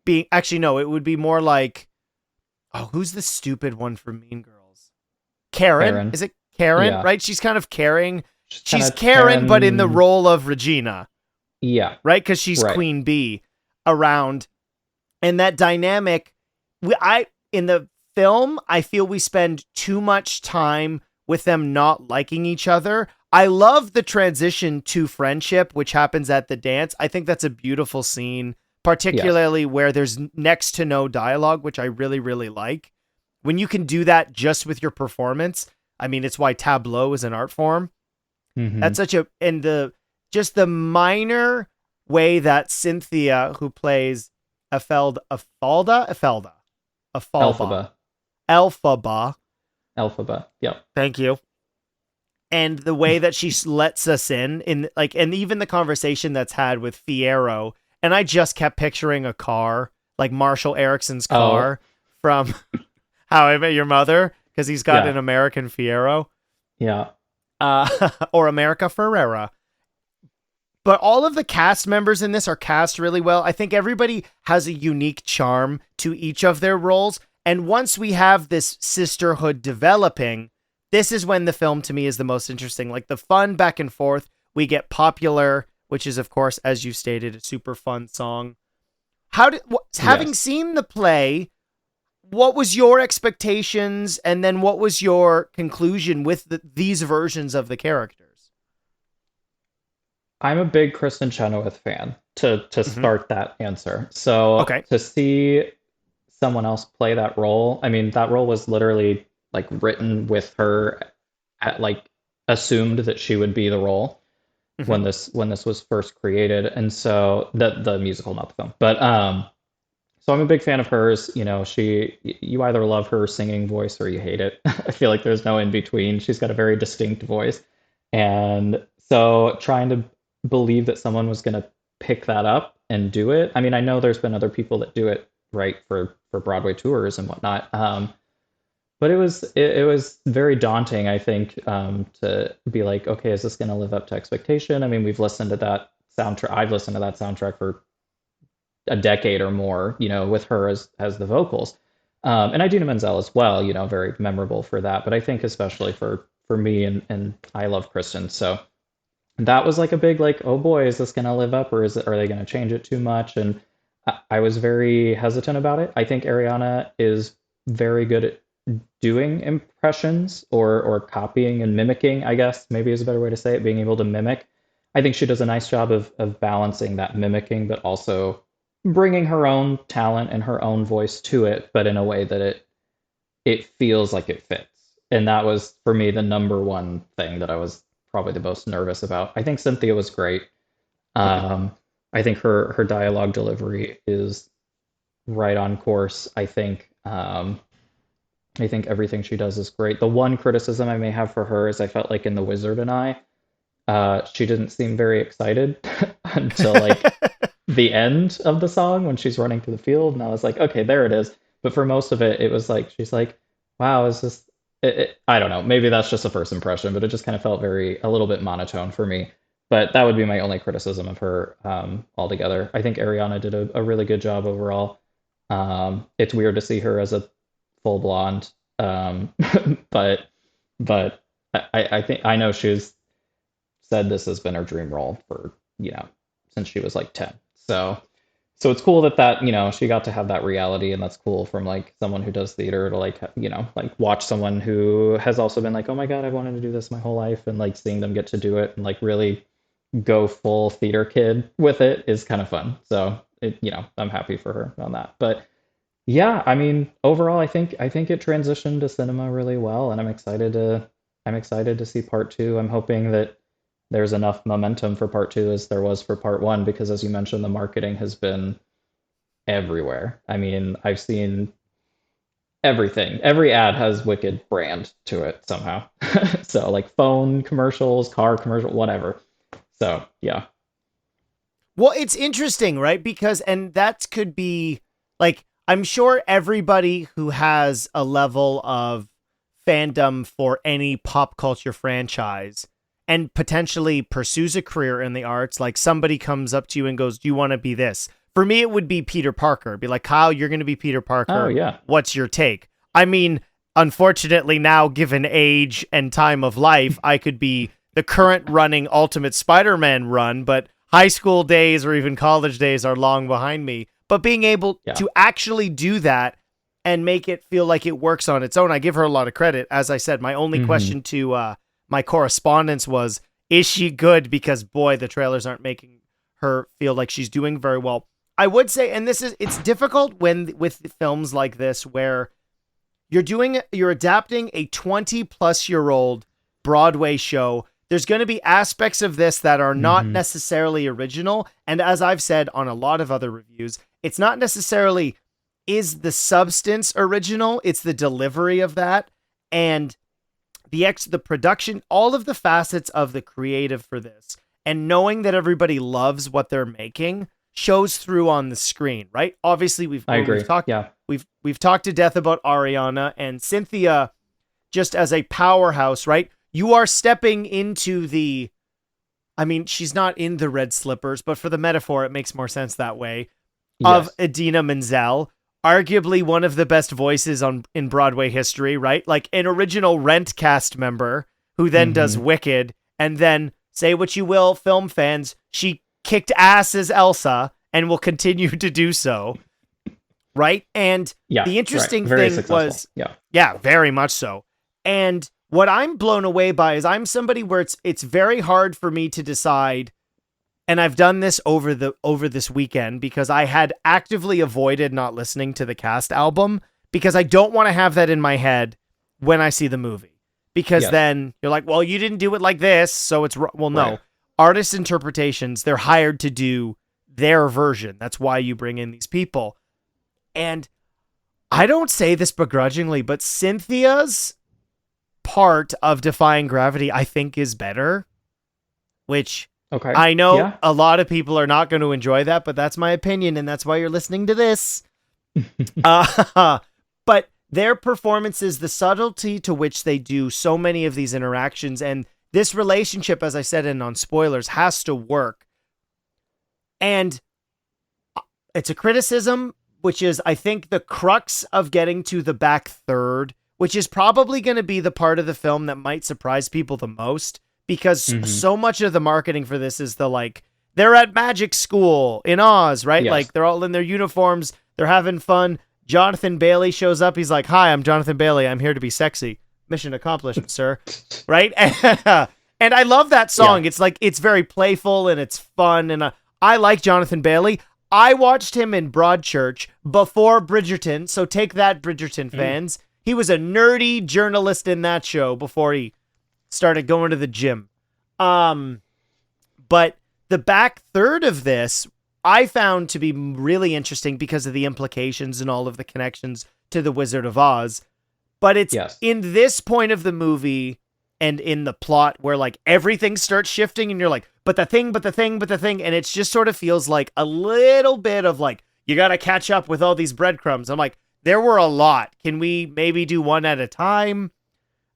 being, actually, no, it would be more like, oh, who's the stupid one from Mean Girls? Karen. Is it Karen? Yeah. Right? She's kind of caring. She's Karen, but in the role of Regina. Yeah. Right? Because she's Queen Bee around. And that dynamic, in the film, I feel we spend too much time with them not liking each other. I love the transition to friendship, which happens at the dance. I think that's a beautiful scene, particularly where there's next to no dialogue, which I really, really like. When you can do that just with your performance, I mean, it's why tableau is an art form. That's such just the minor way that Cynthia, who plays Elphaba, yep. Thank you. And the way that she lets us in and even the conversation that's had with Fiyero, and I just kept picturing a car, like Marshall Erickson's car from How I Met Your Mother, because he's got an American Fiyero. Yeah. Or America Ferrera. But all of the cast members in this are cast really well. I think everybody has a unique charm to each of their roles. And once we have this sisterhood developing, this is when the film to me is the most interesting. Like the fun back and forth, we get Popular, which is, of course, as you stated, a super fun song. Having seen the play, what was your expectations? And then what was your conclusion with these versions of the characters? I'm a big Kristen Chenoweth fan to start that answer. So to see someone else play that role, I mean, that role was literally like written with her assumed that she would be the role when this was first created. And so the musical, not the film, but so I'm a big fan of hers. You know, you either love her singing voice or you hate it. I feel like there's no in between. She's got a very distinct voice. And so trying to believe that someone was going to pick that up and do it. I mean, I know there's been other people that do it for Broadway tours and whatnot. But it was very daunting, I think, to be like, okay, is this going to live up to expectation? I mean, we've listened to that soundtrack. I've listened to that soundtrack for a decade or more, you know, with her as the vocals. And Idina Menzel as well, you know, very memorable for that. But I think especially for me and I love Kristen. So that was like a big, like, oh boy, is this going to live up or are they going to change it too much? And I was very hesitant about it. I think Ariana is very good at doing impressions or copying and mimicking, I guess maybe is a better way to say it, being able to mimic. I think she does a nice job of balancing that mimicking, but also bringing her own talent and her own voice to it, but in a way that it feels like it fits. And that was, for me, the number one thing that I was probably the most nervous about. I think Cynthia was great. I think her dialogue delivery is right on course. I think everything she does is great. The one criticism I may have for her is I felt like in The Wizard and I, she didn't seem very excited until like the end of the song when she's running through the field. And I was like, okay, there it is. But for most of it, it was like, she's like, wow, is I don't know. Maybe that's just a first impression, but it just kind of felt a little bit monotone for me. But that would be my only criticism of her altogether. I think Ariana did a really good job overall. It's weird to see her as a full blonde, but I think I know she's said this has been her dream role for since she was like 10. So it's cool that she got to have that reality, and that's cool from like someone who does theater to like like watch someone who has also been like, oh my god, I've wanted to do this my whole life, and like seeing them get to do it and like really go full theater kid with it is kind of fun. So I'm happy for her on that. But yeah, I mean, overall, I think it transitioned to cinema really well, and I'm excited to see part two. I'm hoping that there's enough momentum for part two as there was for part one, because as you mentioned, the marketing has been everywhere. I mean, I've seen everything. Every ad has Wicked brand to it somehow. So like phone commercials, car commercial, whatever. So yeah. Well, it's interesting, right? Because, and that could be like, I'm sure everybody who has a level of fandom for any pop culture franchise and potentially pursues a career in the arts, like somebody comes up to you and goes, do you want to be this? For me, it would be Peter Parker. Be like, Kyle, you're going to be Peter Parker. Oh, yeah. What's your take? I mean, unfortunately now, given age and time of life, I could be the current running Ultimate Spider-Man run, but high school days or even college days are long behind me. But being able to actually do that and make it feel like it works on its own, I give her a lot of credit. As I said, my only question to my correspondence was, is she good? Because boy, the trailers aren't making her feel like she's doing very well. I would say, and it's difficult with films like this where you're adapting a 20-plus-year-old Broadway show. There's going to be aspects of this that are not necessarily original. And as I've said on a lot of other reviews, it's not necessarily is the substance original, it's the delivery of that. And the production, all of the facets of the creative for this, and knowing that everybody loves what they're making shows through on the screen, right? Obviously, we've talked to death about Ariana and Cynthia just as a powerhouse, right? You are stepping into she's not in the red slippers, but for the metaphor, it makes more sense that way, of Idina Menzel, arguably one of the best voices in Broadway history, right? Like an original Rent cast member who then does Wicked, and then say what you will, film fans, she kicked ass as Elsa and will continue to do so, right? And the interesting thing was, very much so. And what I'm blown away by is I'm somebody where it's very hard for me to decide. And I've done this over this weekend because I had actively avoided not listening to the cast album because I don't want to have that in my head when I see the movie. Because then you're like, well, you didn't do it like this, so it's... Well, no. Right. Artists' interpretations, they're hired to do their version. That's why you bring in these people. And I don't say this begrudgingly, but Cynthia's part of Defying Gravity, I think, is better. Which... Okay. I know a lot of people are not going to enjoy that, but that's my opinion, and that's why you're listening to this. But their performances, the subtlety to which they do so many of these interactions, and this relationship, as I said, and on spoilers, has to work. And it's a criticism, which is, I think, the crux of getting to the back third, which is probably going to be the part of the film that might surprise people the most. Because so much of the marketing for this is they're at magic school in Oz, right? Yes. Like they're all in their uniforms. They're having fun. Jonathan Bailey shows up. He's like, hi, I'm Jonathan Bailey. I'm here to be sexy. Mission accomplished, sir. Right? And I love that song. Yeah. It's very playful and it's fun. And I like Jonathan Bailey. I watched him in Broadchurch before Bridgerton. So take that, Bridgerton fans. He was a nerdy journalist in that show before he started going to the gym. But the back third of this, I found to be really interesting because of the implications and all of the connections to the Wizard of Oz. But it's in this point of the movie and in the plot where like everything starts shifting and you're like, but the thing. And it just sort of feels like a little bit of like, you got to catch up with all these breadcrumbs. I'm like, there were a lot. Can we maybe do one at a time?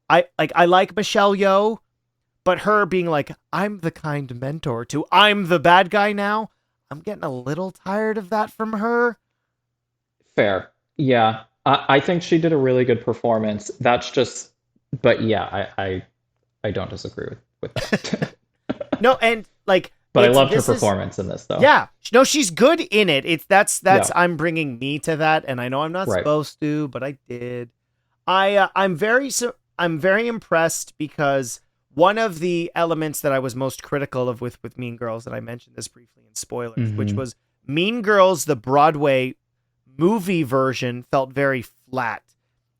I like Michelle Yeoh, but her being like, I'm the kind mentor to I'm the bad guy now. I'm getting a little tired of that from her. Fair. Yeah. I think she did a really good performance. That's just, but yeah, I don't disagree with that. No, and like, But I loved her performance in this, though. Yeah, no, she's good in it. That's Yeah. I'm bringing me to that, and I know I'm not Right. supposed to, but I did. I'm very impressed because one of the elements that I was most critical of with Mean Girls, and I mentioned this briefly in spoilers, which was Mean Girls, the Broadway movie version, felt very flat.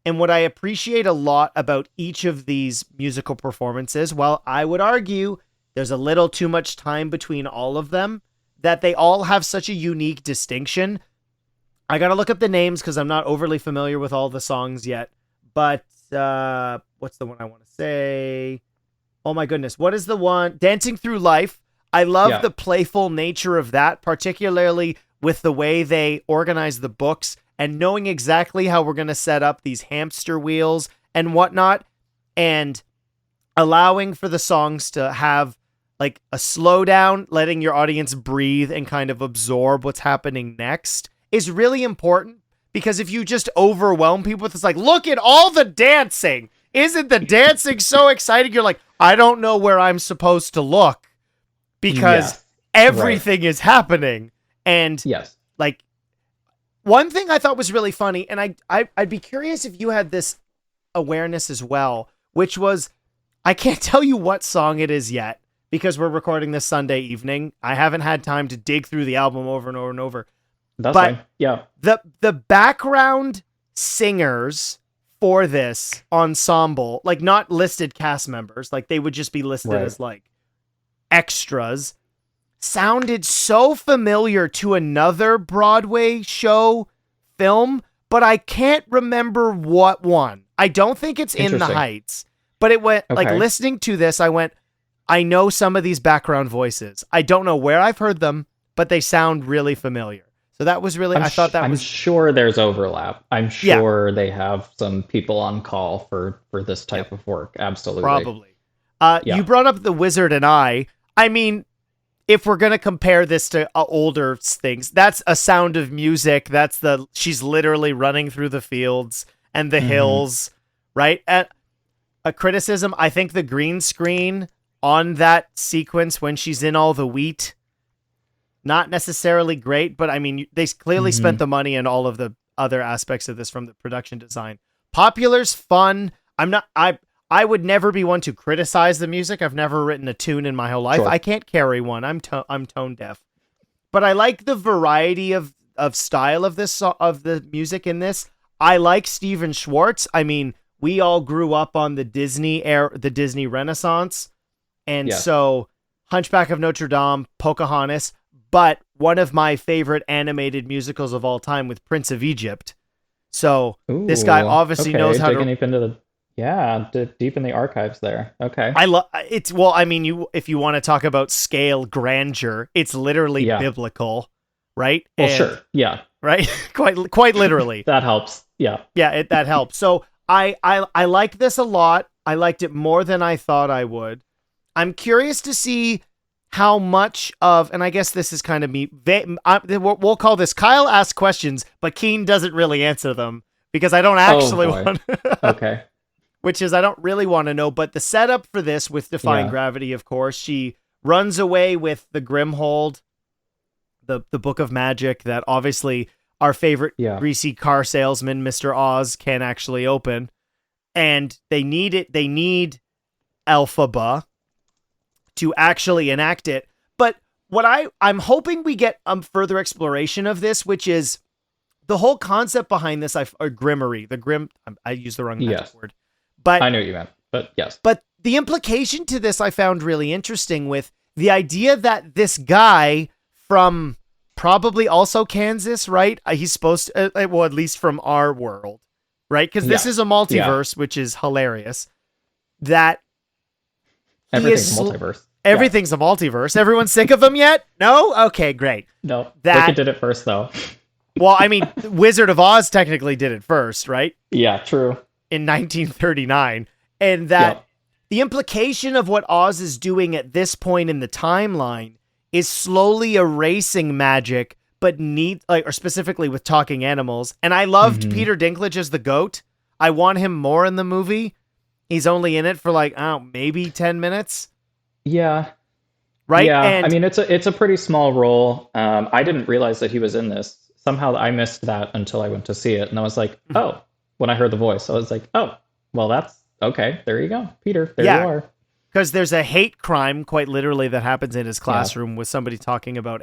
And what I appreciate a lot about each of these musical performances, while I would argue there's a little too much time between all of them, that they all have such a unique distinction. I got to look up the names because I'm not overly familiar with all the songs yet. But what's the one I want to say? Oh my goodness. What is the one? Dancing Through Life. I love the playful nature of that, particularly with the way they organize the books and knowing exactly how we're going to set up these hamster wheels and whatnot, and allowing for the songs to have like a slowdown, letting your audience breathe and kind of absorb what's happening next is really important, because if you just overwhelm people with this, like, look at all the dancing, isn't the dancing so exciting? You're like, I don't know where I'm supposed to look because everything is happening. And like, one thing I thought was really funny, and I'd be curious if you had this awareness as well, which was, I can't tell you what song it is yet because we're recording this Sunday evening. I haven't had time to dig through the album over and over and over. That's fine. Yeah. The background singers for this ensemble, like not listed cast members, like they would just be listed as like extras, sounded so familiar to another Broadway show film, but I can't remember what one. I don't think it's In the Heights, but it went like, listening to this, I went, I know some of these background voices. I don't know where I've heard them, but they sound really familiar. So that was really, I'm sure there's overlap. I'm sure they have some people on call for this type of work. Absolutely. Probably. You brought up The Wizard and I mean, if we're going to compare this to older things, that's a Sound of Music. That's she's literally running through the fields and the hills, right? A criticism, I think the green screen on that sequence when she's in all the wheat, not necessarily great, but I mean, they clearly spent the money in all of the other aspects of this from the production design. Popular's fun. I would never be one to criticize the music. I've never written a tune in my whole life. I can't carry one. I'm tone deaf. But I like the variety of style of the music in this. I like Steven Schwartz. I mean, we all grew up on the Disney Renaissance. And so Hunchback of Notre Dame, Pocahontas, but one of my favorite animated musicals of all time with Prince of Egypt. So this guy obviously knows how to deep into deep in the archives there. Okay. I love it's. Well, I mean, if you want to talk about scale, grandeur, it's literally biblical, right? Well, sure. Yeah. Right. quite literally. That helps. Yeah. Yeah. That helps. So I like this a lot. I liked it more than I thought I would. I'm curious to see how much of, and I guess this is kind of me. We'll call this Kyle asks questions, but Keen doesn't really answer them because I don't actually want. Okay. Which is, I don't really want to know, but the setup for this with Defying Gravity, of course, she runs away with the Grimhold, the Book of Magic that obviously our favorite greasy car salesman, Mr. Oz, can actually open. And they need Elphaba to actually enact it. But what I'm hoping we get further exploration of this, which is the whole concept behind this, or Grimmery, I used the wrong word. But I know what you meant, but yes. But the implication to this I found really interesting, with the idea that this guy from probably also Kansas, right? He's supposed to, well, at least from our world, right? Because this is a multiverse, which is hilarious. That everything's a multiverse. Everything's a multiverse. Everyone sick of them yet? No? Okay, great. No, Wicked did it first, though. Well, I mean, Wizard of Oz technically did it first, right? Yeah, true. In 1939. And that Yep. the implication of what Oz is doing at this point in the timeline is slowly erasing magic, but or specifically with talking animals. And I loved Peter Dinklage as the goat. I want him more in the movie. He's only in it for like, I don't know, maybe 10 minutes. Yeah. Right? Yeah. And I mean, it's a pretty small role. I didn't realize that he was in this. Somehow I missed that until I went to see it. And I was like, oh, when I heard the voice, I was like, oh, well, that's okay. There you go. Peter, there you are. Because there's a hate crime, quite literally, that happens in his classroom with somebody talking about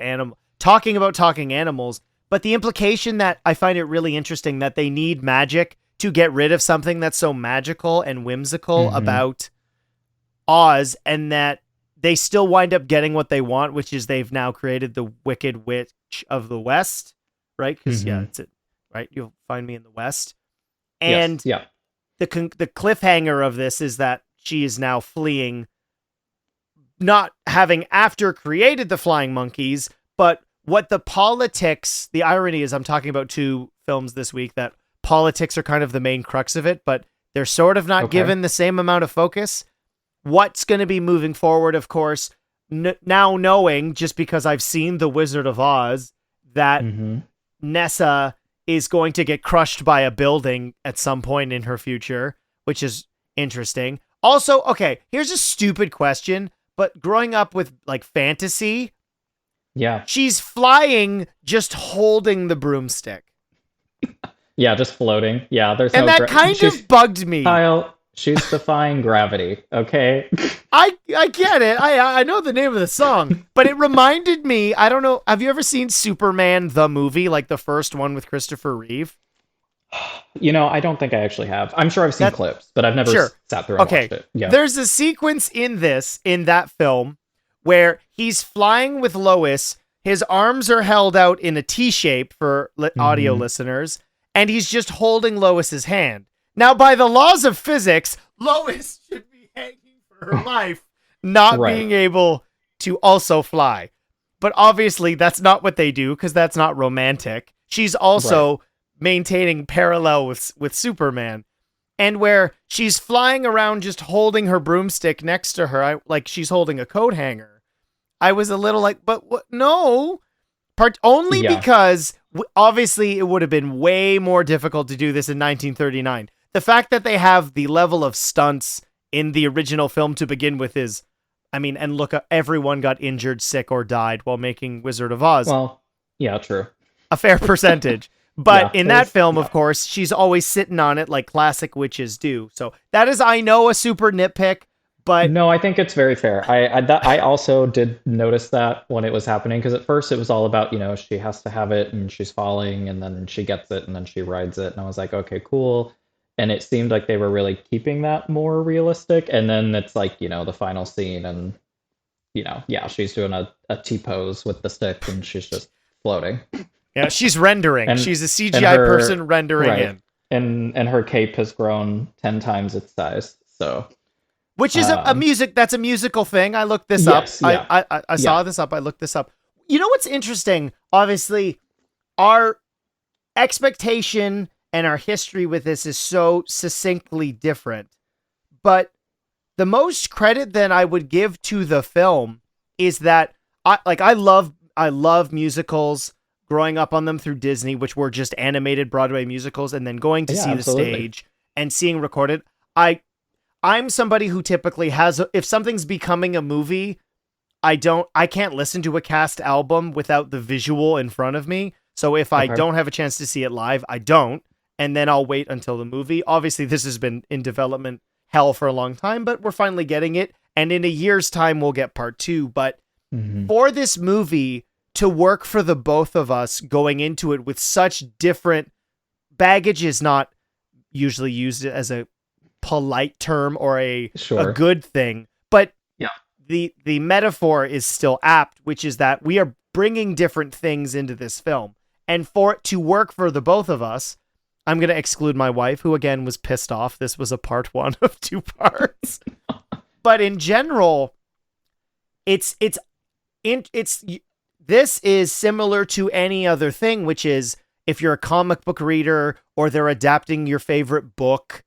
talking animals. But the implication that I find it really interesting that they need magic to get rid of something that's so magical and whimsical about Oz, and that they still wind up getting what they want, which is they've now created the Wicked Witch of the West, right? Because it's it, right? You'll find me in the West, and the cliffhanger of this is that she is now fleeing, not having after created the flying monkeys, but what the politics, the irony is I'm talking about 2 films this week that politics are kind of the main crux of it, but they're sort of not given the same amount of focus. What's going to be moving forward, of course, now knowing, just because I've seen The Wizard of Oz, that Nessa is going to get crushed by a building at some point in her future, which is interesting. Also, okay, here's a stupid question, but growing up with like fantasy, she's flying just holding the broomstick. Yeah, just floating. Yeah, there's and no that kind of bugged me. Kyle, she's defying gravity, okay? I get it. I know the name of the song, but it reminded me, I don't know, have you ever seen Superman the movie, like the first one with Christopher Reeve? You know, I don't think I actually have. I'm sure I've seen clips, but I've never sat through and watched it. Yeah. There's a sequence in that film where he's flying with Lois. His arms are held out in a T shape for audio listeners, and he's just holding Lois's hand. Now, by the laws of physics, Lois should be hanging for her life, not being able to also fly. But obviously, that's not what they do, because that's not romantic. She's also maintaining parallel with Superman, and where she's flying around just holding her broomstick next to her, like she's holding a coat hanger. I was a little like, but what? No, because obviously it would have been way more difficult to do this in 1939. The fact that they have the level of stunts in the original film to begin with is, I mean, and look, everyone got injured, sick, or died while making Wizard of Oz. Well, yeah, true. A fair percentage. But in that film, of course, she's always sitting on it like classic witches do. So that is, I know, a super nitpick, but... No, I think it's very fair. I also did notice that when it was happening, because at first it was all about, she has to have it and she's falling and then she gets it and then she rides it. And I was like, okay, cool. And it seemed like they were really keeping that more realistic. And then it's like, the final scene and, she's doing a T-pose with the stick and she's just floating. Yeah, she's rendering. She's a CGI person rendering in. And her cape has grown 10 times its size. So, which is that's a musical thing. I looked this up. I saw this up. I looked this up. You know what's interesting? Obviously, our expectation and our history with this is so succinctly different. But the most credit that I would give to the film is that I love musicals. Growing up on them through Disney, which were just animated Broadway musicals, and then going to see the stage and seeing recorded. I'm somebody who typically if something's becoming a movie, I can't listen to a cast album without the visual in front of me. So if I don't have a chance to see it live, I don't. And then I'll wait until the movie. Obviously, this has been in development hell for a long time, but we're finally getting it. And in a year's time, we'll get part 2. But for this movie to work for the both of us going into it with such different baggage is not usually used as a polite term or a good thing, but the metaphor is still apt, which is that we are bringing different things into this film, and for it to work for the both of us, I'm going to exclude my wife, who again was pissed off. This was a part 1 of 2 parts, but in general, this is similar to any other thing, which is if you're a comic book reader or they're adapting your favorite book,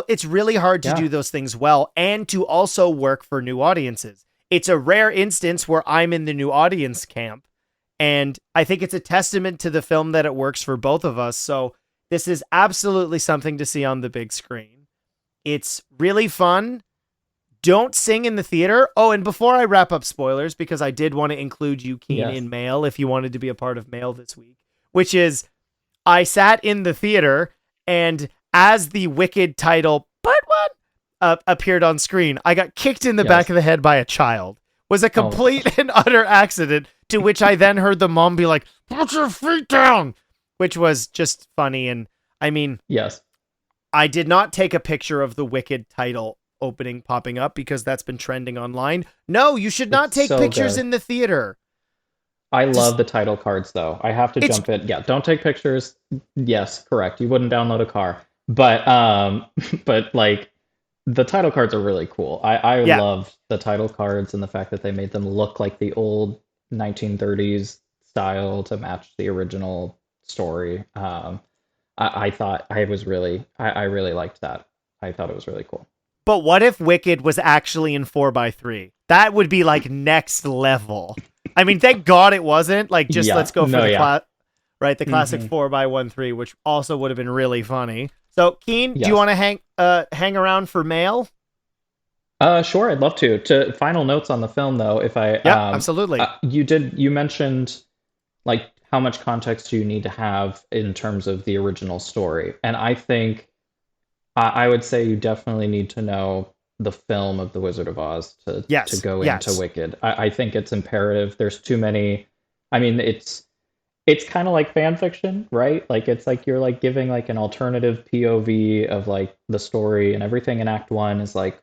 It's really hard to do those things well and to also work for new audiences. It's a rare instance where I'm in the new audience camp, and I think it's a testament to the film that it works for both of us. So this is absolutely something to see on the big screen. It's really fun. Don't sing in the theater. Oh, and before I wrap up spoilers, because I did want to include you, Keen, in Mail if you wanted to be a part of Mail this week, which is I sat in the theater, and as the Wicked title, Part 1, appeared on screen, I got kicked in the back of the head by a child. It was a complete and utter accident, to which I then heard the mom be like, put your feet down, which was just funny. And I mean, I did not take a picture of the Wicked title opening popping up because that's been trending online. No, you should not take pictures in the theater. I love the title cards, though. I have to jump in. Yeah, don't take pictures. Yes, correct. You wouldn't download a car. But like the title cards are really cool. I love the title cards and the fact that they made them look like the old 1930s style to match the original story. I thought I really liked that. I thought it was really cool. But what if Wicked was actually in 4x3? That would be like next level. I mean, thank God it wasn't. Like, just let's go for the classic 4x1-3, which also would have been really funny. So, Keen, do you want to hang around for Mail? Sure, I'd love to. Final notes on the film, though, if I absolutely. You mentioned like how much context do you need to have in terms of the original story, and I think I would say you definitely need to know the film of The Wizard of Oz to go into Wicked. I think it's imperative. There's too many. I mean, it's kind of like fan fiction, right? Like it's like you're like giving like an alternative POV of like the story, and everything in Act 1 is like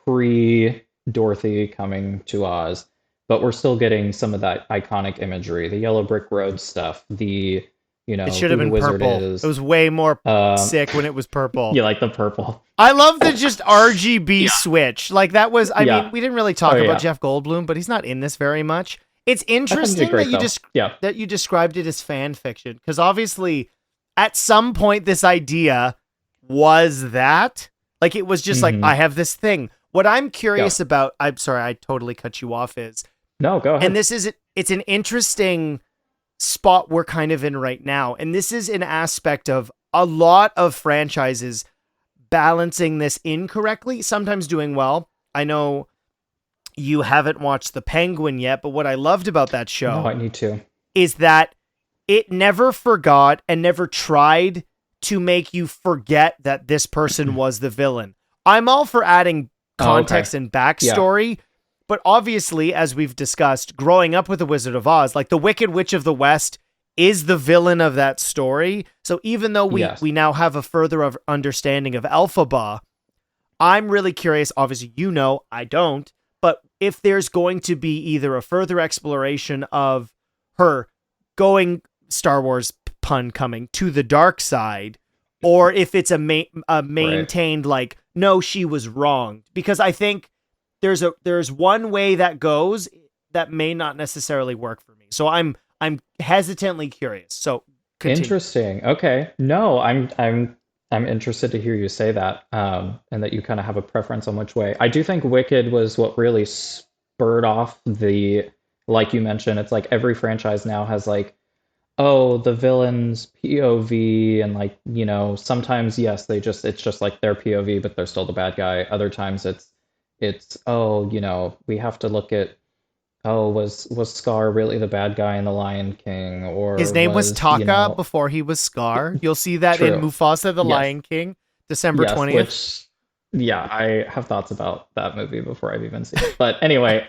pre Dorothy coming to Oz, but we're still getting some of that iconic imagery, the yellow brick road stuff, it should have been purple. It was way more sick when it was purple. You like the purple. I love the just RGB switch. Like that was, I mean, we didn't really talk about Jeff Goldblum, but he's not in this very much. It's interesting that you described it as fan fiction, because obviously at some point this idea was that, like, it was just like, I have this thing. What I'm curious about, I'm sorry, I totally cut you off, is... No, go ahead. And it's an interesting spot we're kind of in right now. And this is an aspect of a lot of franchises balancing this incorrectly, sometimes doing well. I know you haven't watched The Penguin yet, but what I loved about that show I need to. Is that it never forgot and never tried to make you forget that this person was the villain. I'm all for adding context and backstory, but obviously, as we've discussed, growing up with The Wizard of Oz, like the Wicked Witch of the West is the villain of that story. So even though we now have a further understanding of Elphaba, I'm really curious, obviously I don't, but if there's going to be either a further exploration of her going, Star Wars pun coming, to the dark side, or if it's a maintained like, no, she was wronged. Because I think there's one way that goes that may not necessarily work for me. So I'm hesitantly curious. So continue. Interesting. Okay. No, I'm interested to hear you say that, and that you kind of have a preference on which way. I do think Wicked was what really spurred off like you mentioned, it's like every franchise now has like, oh, the villain's POV, and like, sometimes, yes, it's just like their POV, but they're still the bad guy. Other times it's, we have to look at, was Scar really the bad guy in The Lion King? Or his name was Taka before he was Scar. You'll see that in Mufasa, The Lion King, December 20th. I have thoughts about that movie before I've even seen it. But anyway,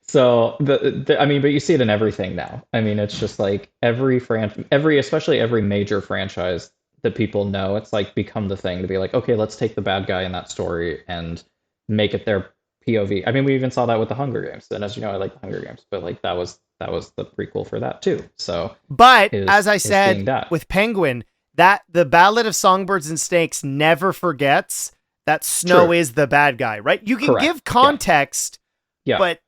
so but you see it in everything now. I mean, it's just like especially every major franchise that people know, it's like become the thing to be like, okay, let's take the bad guy in that story and make it their POV. I mean, we even saw that with the Hunger Games. And as you know, I like the Hunger Games, but like that was the prequel for that too. So, but as I said with Penguin, that the Ballad of Songbirds and Snakes never forgets that Snow is the bad guy, right? You can give context, but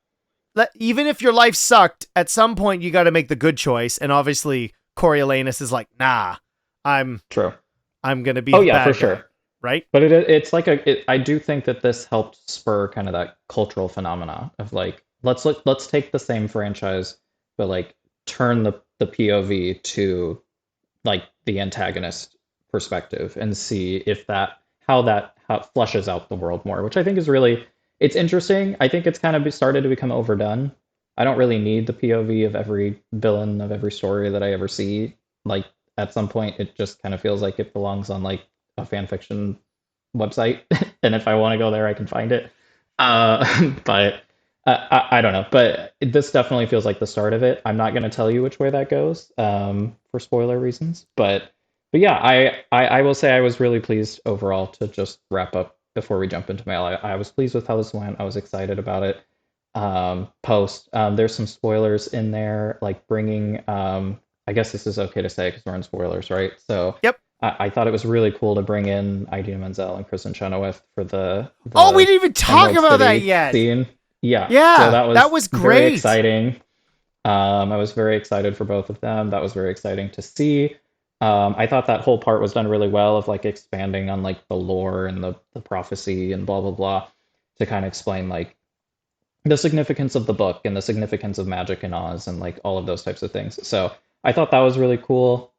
even if your life sucked, at some point you got to make the good choice. And obviously Coriolanus is like, nah, I'm I'm going to be Oh the yeah, for bad guy, sure. right? But it's like I do think that this helped spur kind of that cultural phenomena of like let's take the same franchise, but like turn the POV to like the antagonist perspective and see if how it flushes out the world more, which I think is really it's interesting. I think it's kind of started to become overdone. I don't really need the POV of every villain of every story that I ever see. Like at some point, it just kind of feels like it belongs on like a fan fiction website, and if I want to go there, I can find it. But I don't know. But this definitely feels like the start of it. I'm not going to tell you which way that goes for spoiler reasons, but yeah, I will say I was really pleased overall to just wrap up before we jump into mail. I was pleased with how this went. I was excited about it. There's some spoilers in there, like bringing. I guess this is okay to say because we're in spoilers, right? So Yep. I thought it was really cool to bring in Idina Menzel and Kristen Chenoweth for Oh, we the didn't even talk Emerald about that City yet. scene. Yeah, Yeah, so that was very great. exciting. I was very excited for both of them. That was very exciting to see. I thought that whole part was done really well of like expanding on like the lore and the prophecy and blah blah blah to kind of explain like the significance of the book and the significance of magic in Oz and like all of those types of things. So I thought that was really cool.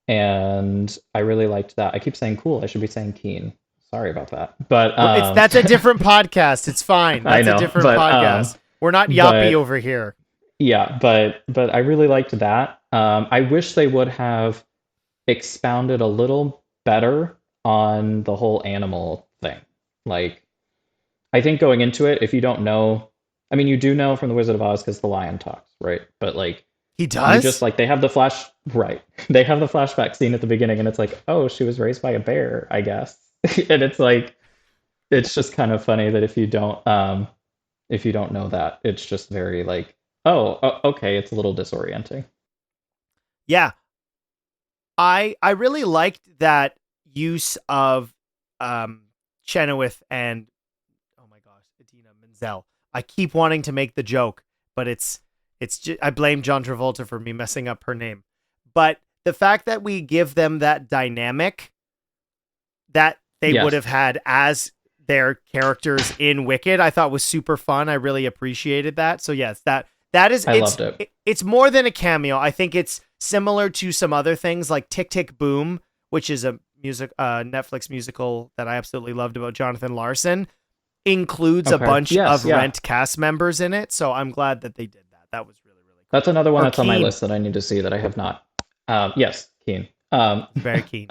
And I really liked that. I keep saying cool. I should be saying keen. Sorry about that. But That's a different podcast. It's fine. I That's know, a different but, podcast. We're not yappy over here. yeah, but I really liked that. I wish they would have expounded a little better on the whole animal thing. Like, I think going into it, if you don't know, I mean, you do know from The Wizard of Oz because the lion talks, right? But like, He you does? just like they have the right. They have the flashback scene at the beginning, and it's like, oh, she was raised by a bear, I guess. And it's like, it's just kind of funny that if you don't know that, it's just very like, oh, okay, it's a little disorienting. Yeah. I really liked that use of Chenoweth and oh my gosh, Idina Menzel. I keep wanting to make the joke, but it's just, I blame John Travolta for me messing up her name. But the fact that we give them that dynamic that they Yes. would have had as their characters in Wicked, I thought was super fun. I really appreciated that. So yes, that is I loved it. It's more than a cameo. I think it's similar to some other things like Tick Tick Boom, which is a Netflix musical that I absolutely loved about Jonathan Larson, includes a Okay. bunch Yes, of yeah. Rent cast members in it. So I'm glad that they did that. That was really, really cool. That's another one Or that's on my Keen. list that I need to see that I have not. Yes, Keen. Very keen.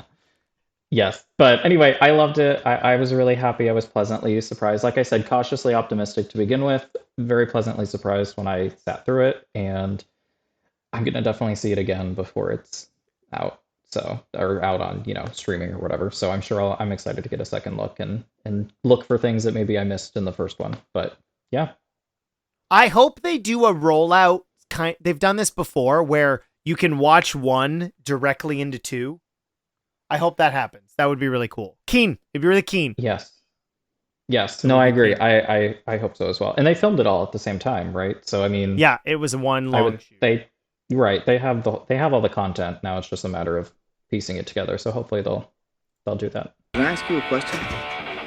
Yes, but anyway, I loved it. I was really happy. I was pleasantly surprised. Like I said, cautiously optimistic to begin with. Very pleasantly surprised when I sat through it, and I'm gonna definitely see it again before it's out. So, or out on streaming or whatever. So I'm sure I'm excited to get a second look and look for things that maybe I missed in the first one. But yeah, I hope they do a rollout they've done this before where you can watch one directly into two. I hope that happens. That would be really cool. Keen. It'd be really keen. yes. So No, we'll I be agree. keen. I hope so as well. And they filmed it all at the same time, right? So I mean, Yeah, it was one long shoot. they have all the content. Now it's just a matter of piecing it together. So hopefully they'll do that. Can I ask you a question?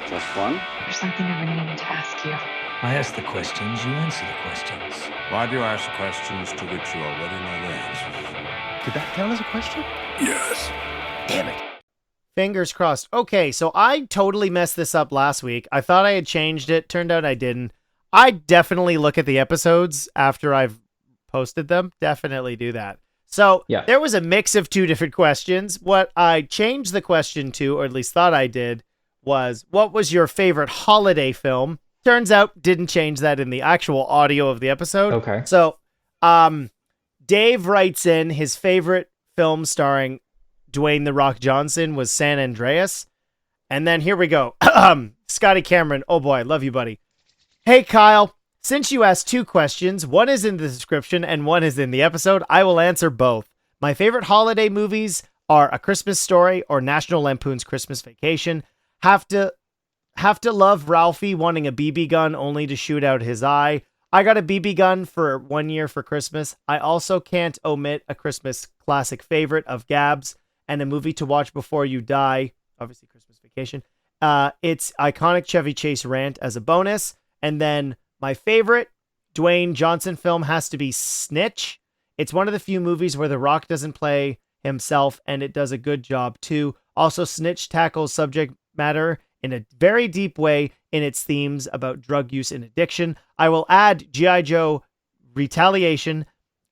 Just fun? There's something I've been meaning to ask you. I ask the questions, you answer the questions. Why do you ask questions to which you already know the answers? Did that count as a question? Yes. Damn it. Fingers crossed. Okay, so I totally messed this up last week. I thought I had changed it. Turned out I didn't. I definitely look at the episodes after I've posted them. Definitely do that. So Yeah. there was a mix of two different questions. What I changed the question to, or at least thought I did, was what was your favorite holiday film? Turns out didn't change that in the actual audio of the episode. Okay. So Dave writes in his favorite film starring Dwayne "The Rock" Johnson was San Andreas. And then here we go. Scotty Cameron. Oh boy, love you, buddy. Hey, Kyle. Since you asked two questions, one is in the description and one is in the episode, I will answer both. My favorite holiday movies are A Christmas Story or National Lampoon's Christmas Vacation. Have to love Ralphie wanting a BB gun only to shoot out his eye. I got a BB gun for 1 year for Christmas. I also can't omit a Christmas classic favorite of Gab's and a movie to watch before you die, obviously Christmas Vacation. It's iconic Chevy Chase rant as a bonus. And then my favorite Dwayne Johnson film has to be Snitch. It's one of the few movies where The Rock doesn't play himself, and it does a good job too. Also, Snitch tackles subject matter in a very deep way in its themes about drug use and addiction. I will add G.I. Joe Retaliation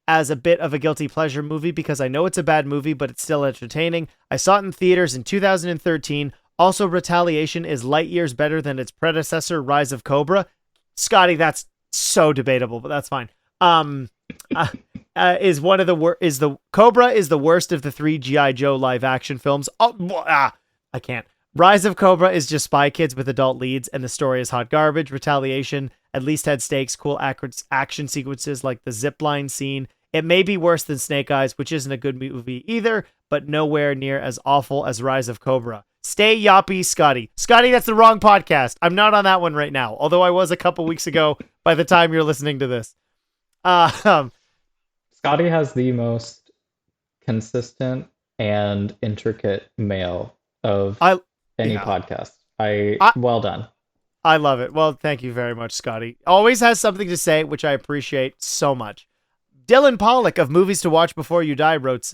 as a bit of a guilty pleasure movie because I know it's a bad movie, but it's still entertaining. I saw it in theaters in 2013. Also, Retaliation is light years better than its predecessor, Rise of Cobra. Scotty, that's so debatable, but that's fine. Is one of the is the Cobra is the worst of the 3 G.I. Joe live action films. I can't. Rise of Cobra is just Spy Kids with adult leads, and the story is hot garbage. Retaliation at least had stakes, cool action sequences like the zipline scene. It may be worse than Snake Eyes, which isn't a good movie either, but nowhere near as awful as Rise of Cobra. Stay yappy, Scotty. Scotty, that's the wrong podcast. I'm not on that one right now, although I was a couple weeks ago by the time you're listening to this. Scotty has the most consistent and intricate mail of any podcast. Well done. I love it. Well, thank you very much, Scotty. Always has something to say, which I appreciate so much. Dylan Pollock of Movies to Watch Before You Die writes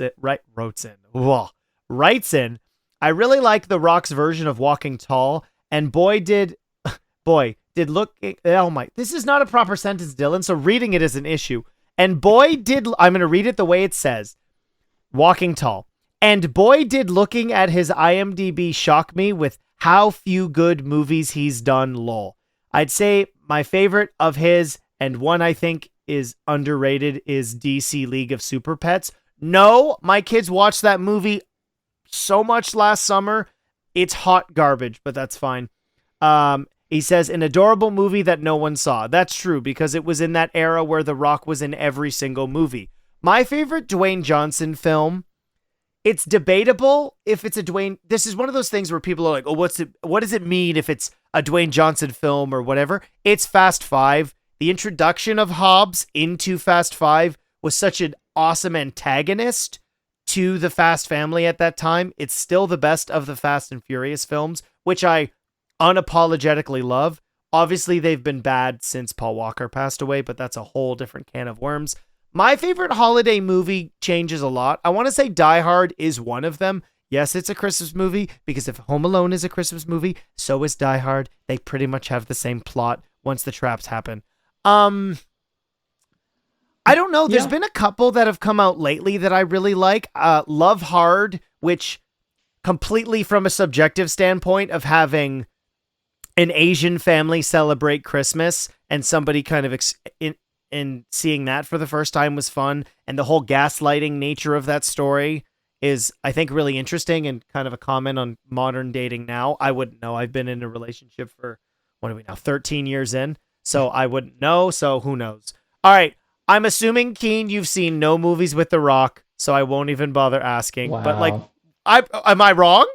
in, I really like The Rock's version of Walking Tall, and this is not a proper sentence, Dylan, so reading it is an issue. And I'm going to read it the way it says, Walking Tall. And boy, did looking at his IMDb shock me with how few good movies he's done, lol. I'd say my favorite of his, and one I think is underrated, is DC League of Super Pets. No, my kids watched that movie so much last summer. It's hot garbage, but that's fine. He says, an adorable movie that no one saw. That's true, because it was in that era where The Rock was in every single movie. My favorite Dwayne Johnson film, it's debatable if it's a Dwayne. This is one of those things where people are like, oh, what does it mean if it's a Dwayne Johnson film or whatever? It's Fast Five. The introduction of Hobbs into Fast Five was such an awesome antagonist to the Fast family at that time. It's still the best of the Fast and Furious films, which I unapologetically love. Obviously, they've been bad since Paul Walker passed away, but that's a whole different can of worms. My favorite holiday movie changes a lot. I want to say Die Hard is one of them. Yes, it's a Christmas movie, because if Home Alone is a Christmas movie, so is Die Hard. They pretty much have the same plot once the traps happen. I don't know. There's been a couple that have come out lately that I really like. Love Hard, which completely from a subjective standpoint of having an Asian family celebrate Christmas and somebody kind of and seeing that for the first time was fun. And the whole gaslighting nature of that story is, I think, really interesting and kind of a comment on modern dating now. I wouldn't know. I've been in a relationship for, 13 years in. So I wouldn't know. So who knows? All right. I'm assuming, Keen, you've seen no movies with The Rock, so I won't even bother asking. Wow. But am I wrong?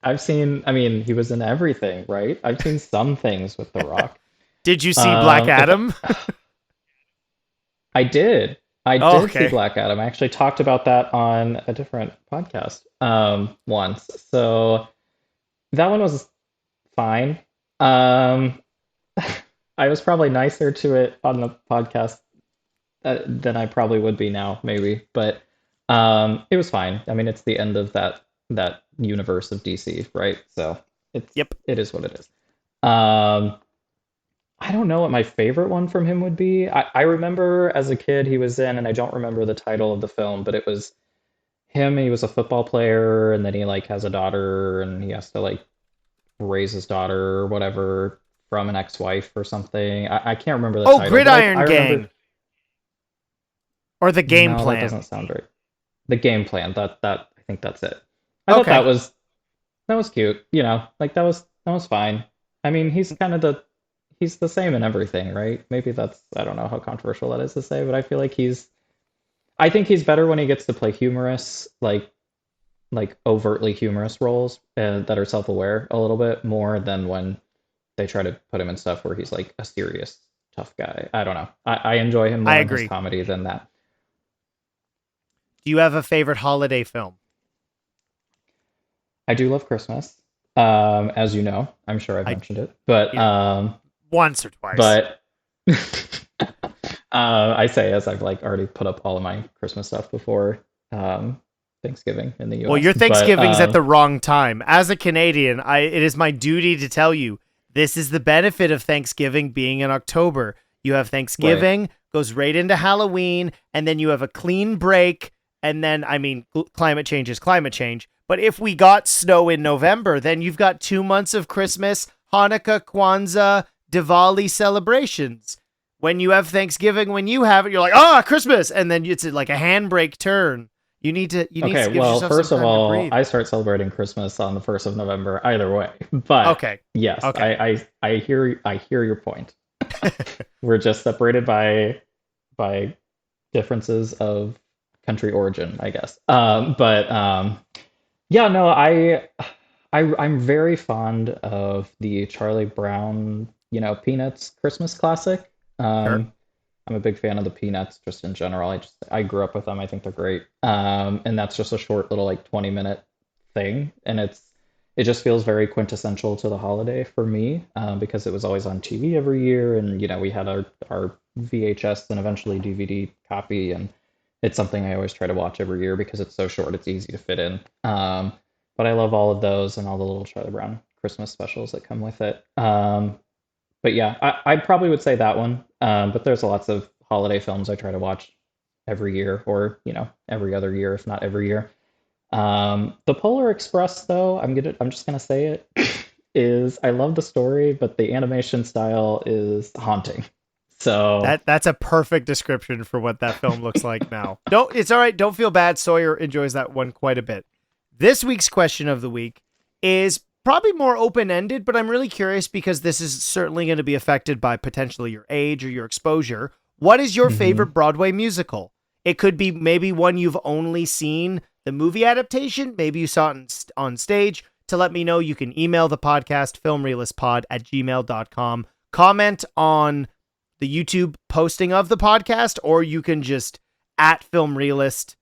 He was in everything, right? I've seen some things with The Rock. Did you see Black Adam? I did. I did see Black Adam. I actually talked about that on a different podcast once. So that one was fine. I was probably nicer to it on the podcast than I probably would be now, maybe. But it was fine. I mean, it's the end of that universe of DC, right? So it is what it is. I don't know what my favorite one from him would be. I remember as a kid he was in, and I don't remember the title of the film, but it was him. He was a football player, and then he has a daughter, and he has to raise his daughter or whatever from an ex-wife or something. I can't remember the title. Gridiron Gang. Or The Game Plan. That doesn't sound right. The Game Plan. That I think that's it. I thought that was cute. That was fine. I mean, he's the same in everything, right? Maybe that's, I don't know how controversial that is to say, but I feel like I think he's better when he gets to play humorous, like overtly humorous roles that are self-aware a little bit more than when they try to put him in stuff where he's like a serious tough guy. I don't know. I enjoy him more in his comedy than that. Do you have a favorite holiday film? I do love Christmas. As you know, I'm sure I've mentioned it, but once or twice. But I say as I've like already put up all of my Christmas stuff before Thanksgiving in the US. Well, your Thanksgiving's at the wrong time. As a Canadian, it is my duty to tell you this is the benefit of Thanksgiving being in October. You have Thanksgiving, goes right into Halloween, and then you have a clean break. And then, I mean, climate change is climate change. But if we got snow in November, then you've got 2 months of Christmas, Hanukkah, Kwanzaa, Diwali celebrations. When you have Thanksgiving, when you have it, you're like, Christmas. And then it's like a handbrake turn. You need to give yourself first some of time to all, breathe. I start celebrating Christmas on the 1st of November either way. But yes, okay. I hear your point. We're just separated by differences of country origin, I guess. I'm very fond of the Charlie Brown, Peanuts Christmas classic. Sure. I'm a big fan of the Peanuts just in general. I grew up with them. I think they're great. And that's just a short little 20-minute thing, and it just feels very quintessential to the holiday for me, because it was always on TV every year, and we had our VHS and eventually DVD copy, and it's something I always try to watch every year because it's so short, it's easy to fit in. But I love all of those and all the little Charlie Brown Christmas specials that come with it. But yeah, I probably would say that one. But there's lots of holiday films I try to watch every year, or every other year, if not every year. The Polar Express, though, I'm just gonna say it, is I love the story, but the animation style is haunting. So that's a perfect description for what that film looks like now. It's all right. Don't feel bad. Sawyer enjoys that one quite a bit. This week's question of the week is probably more open-ended, but I'm really curious because this is certainly going to be affected by potentially your age or your exposure. What is your favorite Broadway musical? It could be maybe one you've only seen the movie adaptation. Maybe you saw it on stage. To let me know, you can email the podcast, filmreelistspod@gmail.com. Comment on the YouTube posting of the podcast, or you can just @filmrealist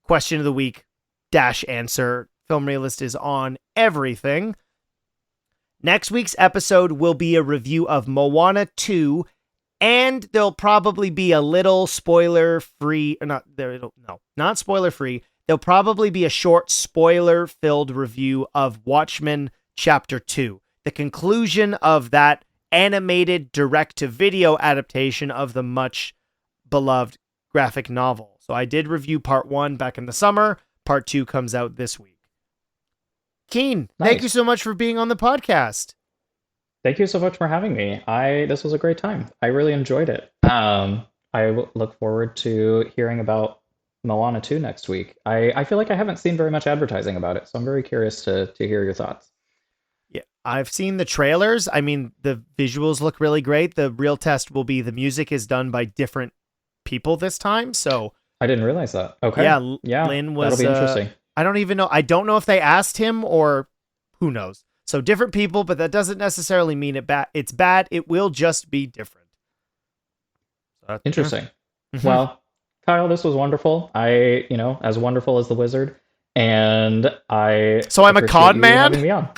question of the week -answer. Film Realist is on everything. Next week's episode will be a review of Moana 2, and there'll probably be a little spoiler-free, not spoiler-free. There'll probably be a short spoiler-filled review of Watchmen Chapter 2, the conclusion of that animated direct-to-video adaptation of the much-beloved graphic novel. So I did review Part 1 back in the summer. Part 2 comes out this week. Keen, Thank you so much for being on the podcast. Thank you so much for having me. This was a great time. I really enjoyed it. I look forward to hearing about Moana 2 next week. I feel like I haven't seen very much advertising about it, so I'm very curious to hear your thoughts. Yeah, I've seen the trailers. I mean, the visuals look really great. The real test will be the music is done by different people this time, so... I didn't realize that. Okay. Yeah, Lynn was... That'll be interesting. I don't even know. I don't know if they asked him or who knows. So different people, but that doesn't necessarily mean it's bad. It will just be different. So interesting. Well, Kyle, this was wonderful. As wonderful as the wizard. And So I'm a con man? Having me on.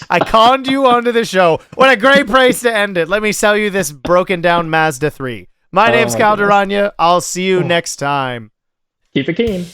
I conned you onto the show. What a great place to end it. Let me sell you this broken down Mazda 3. My name's Cal Duranya. I'll see you next time. Keep it keen.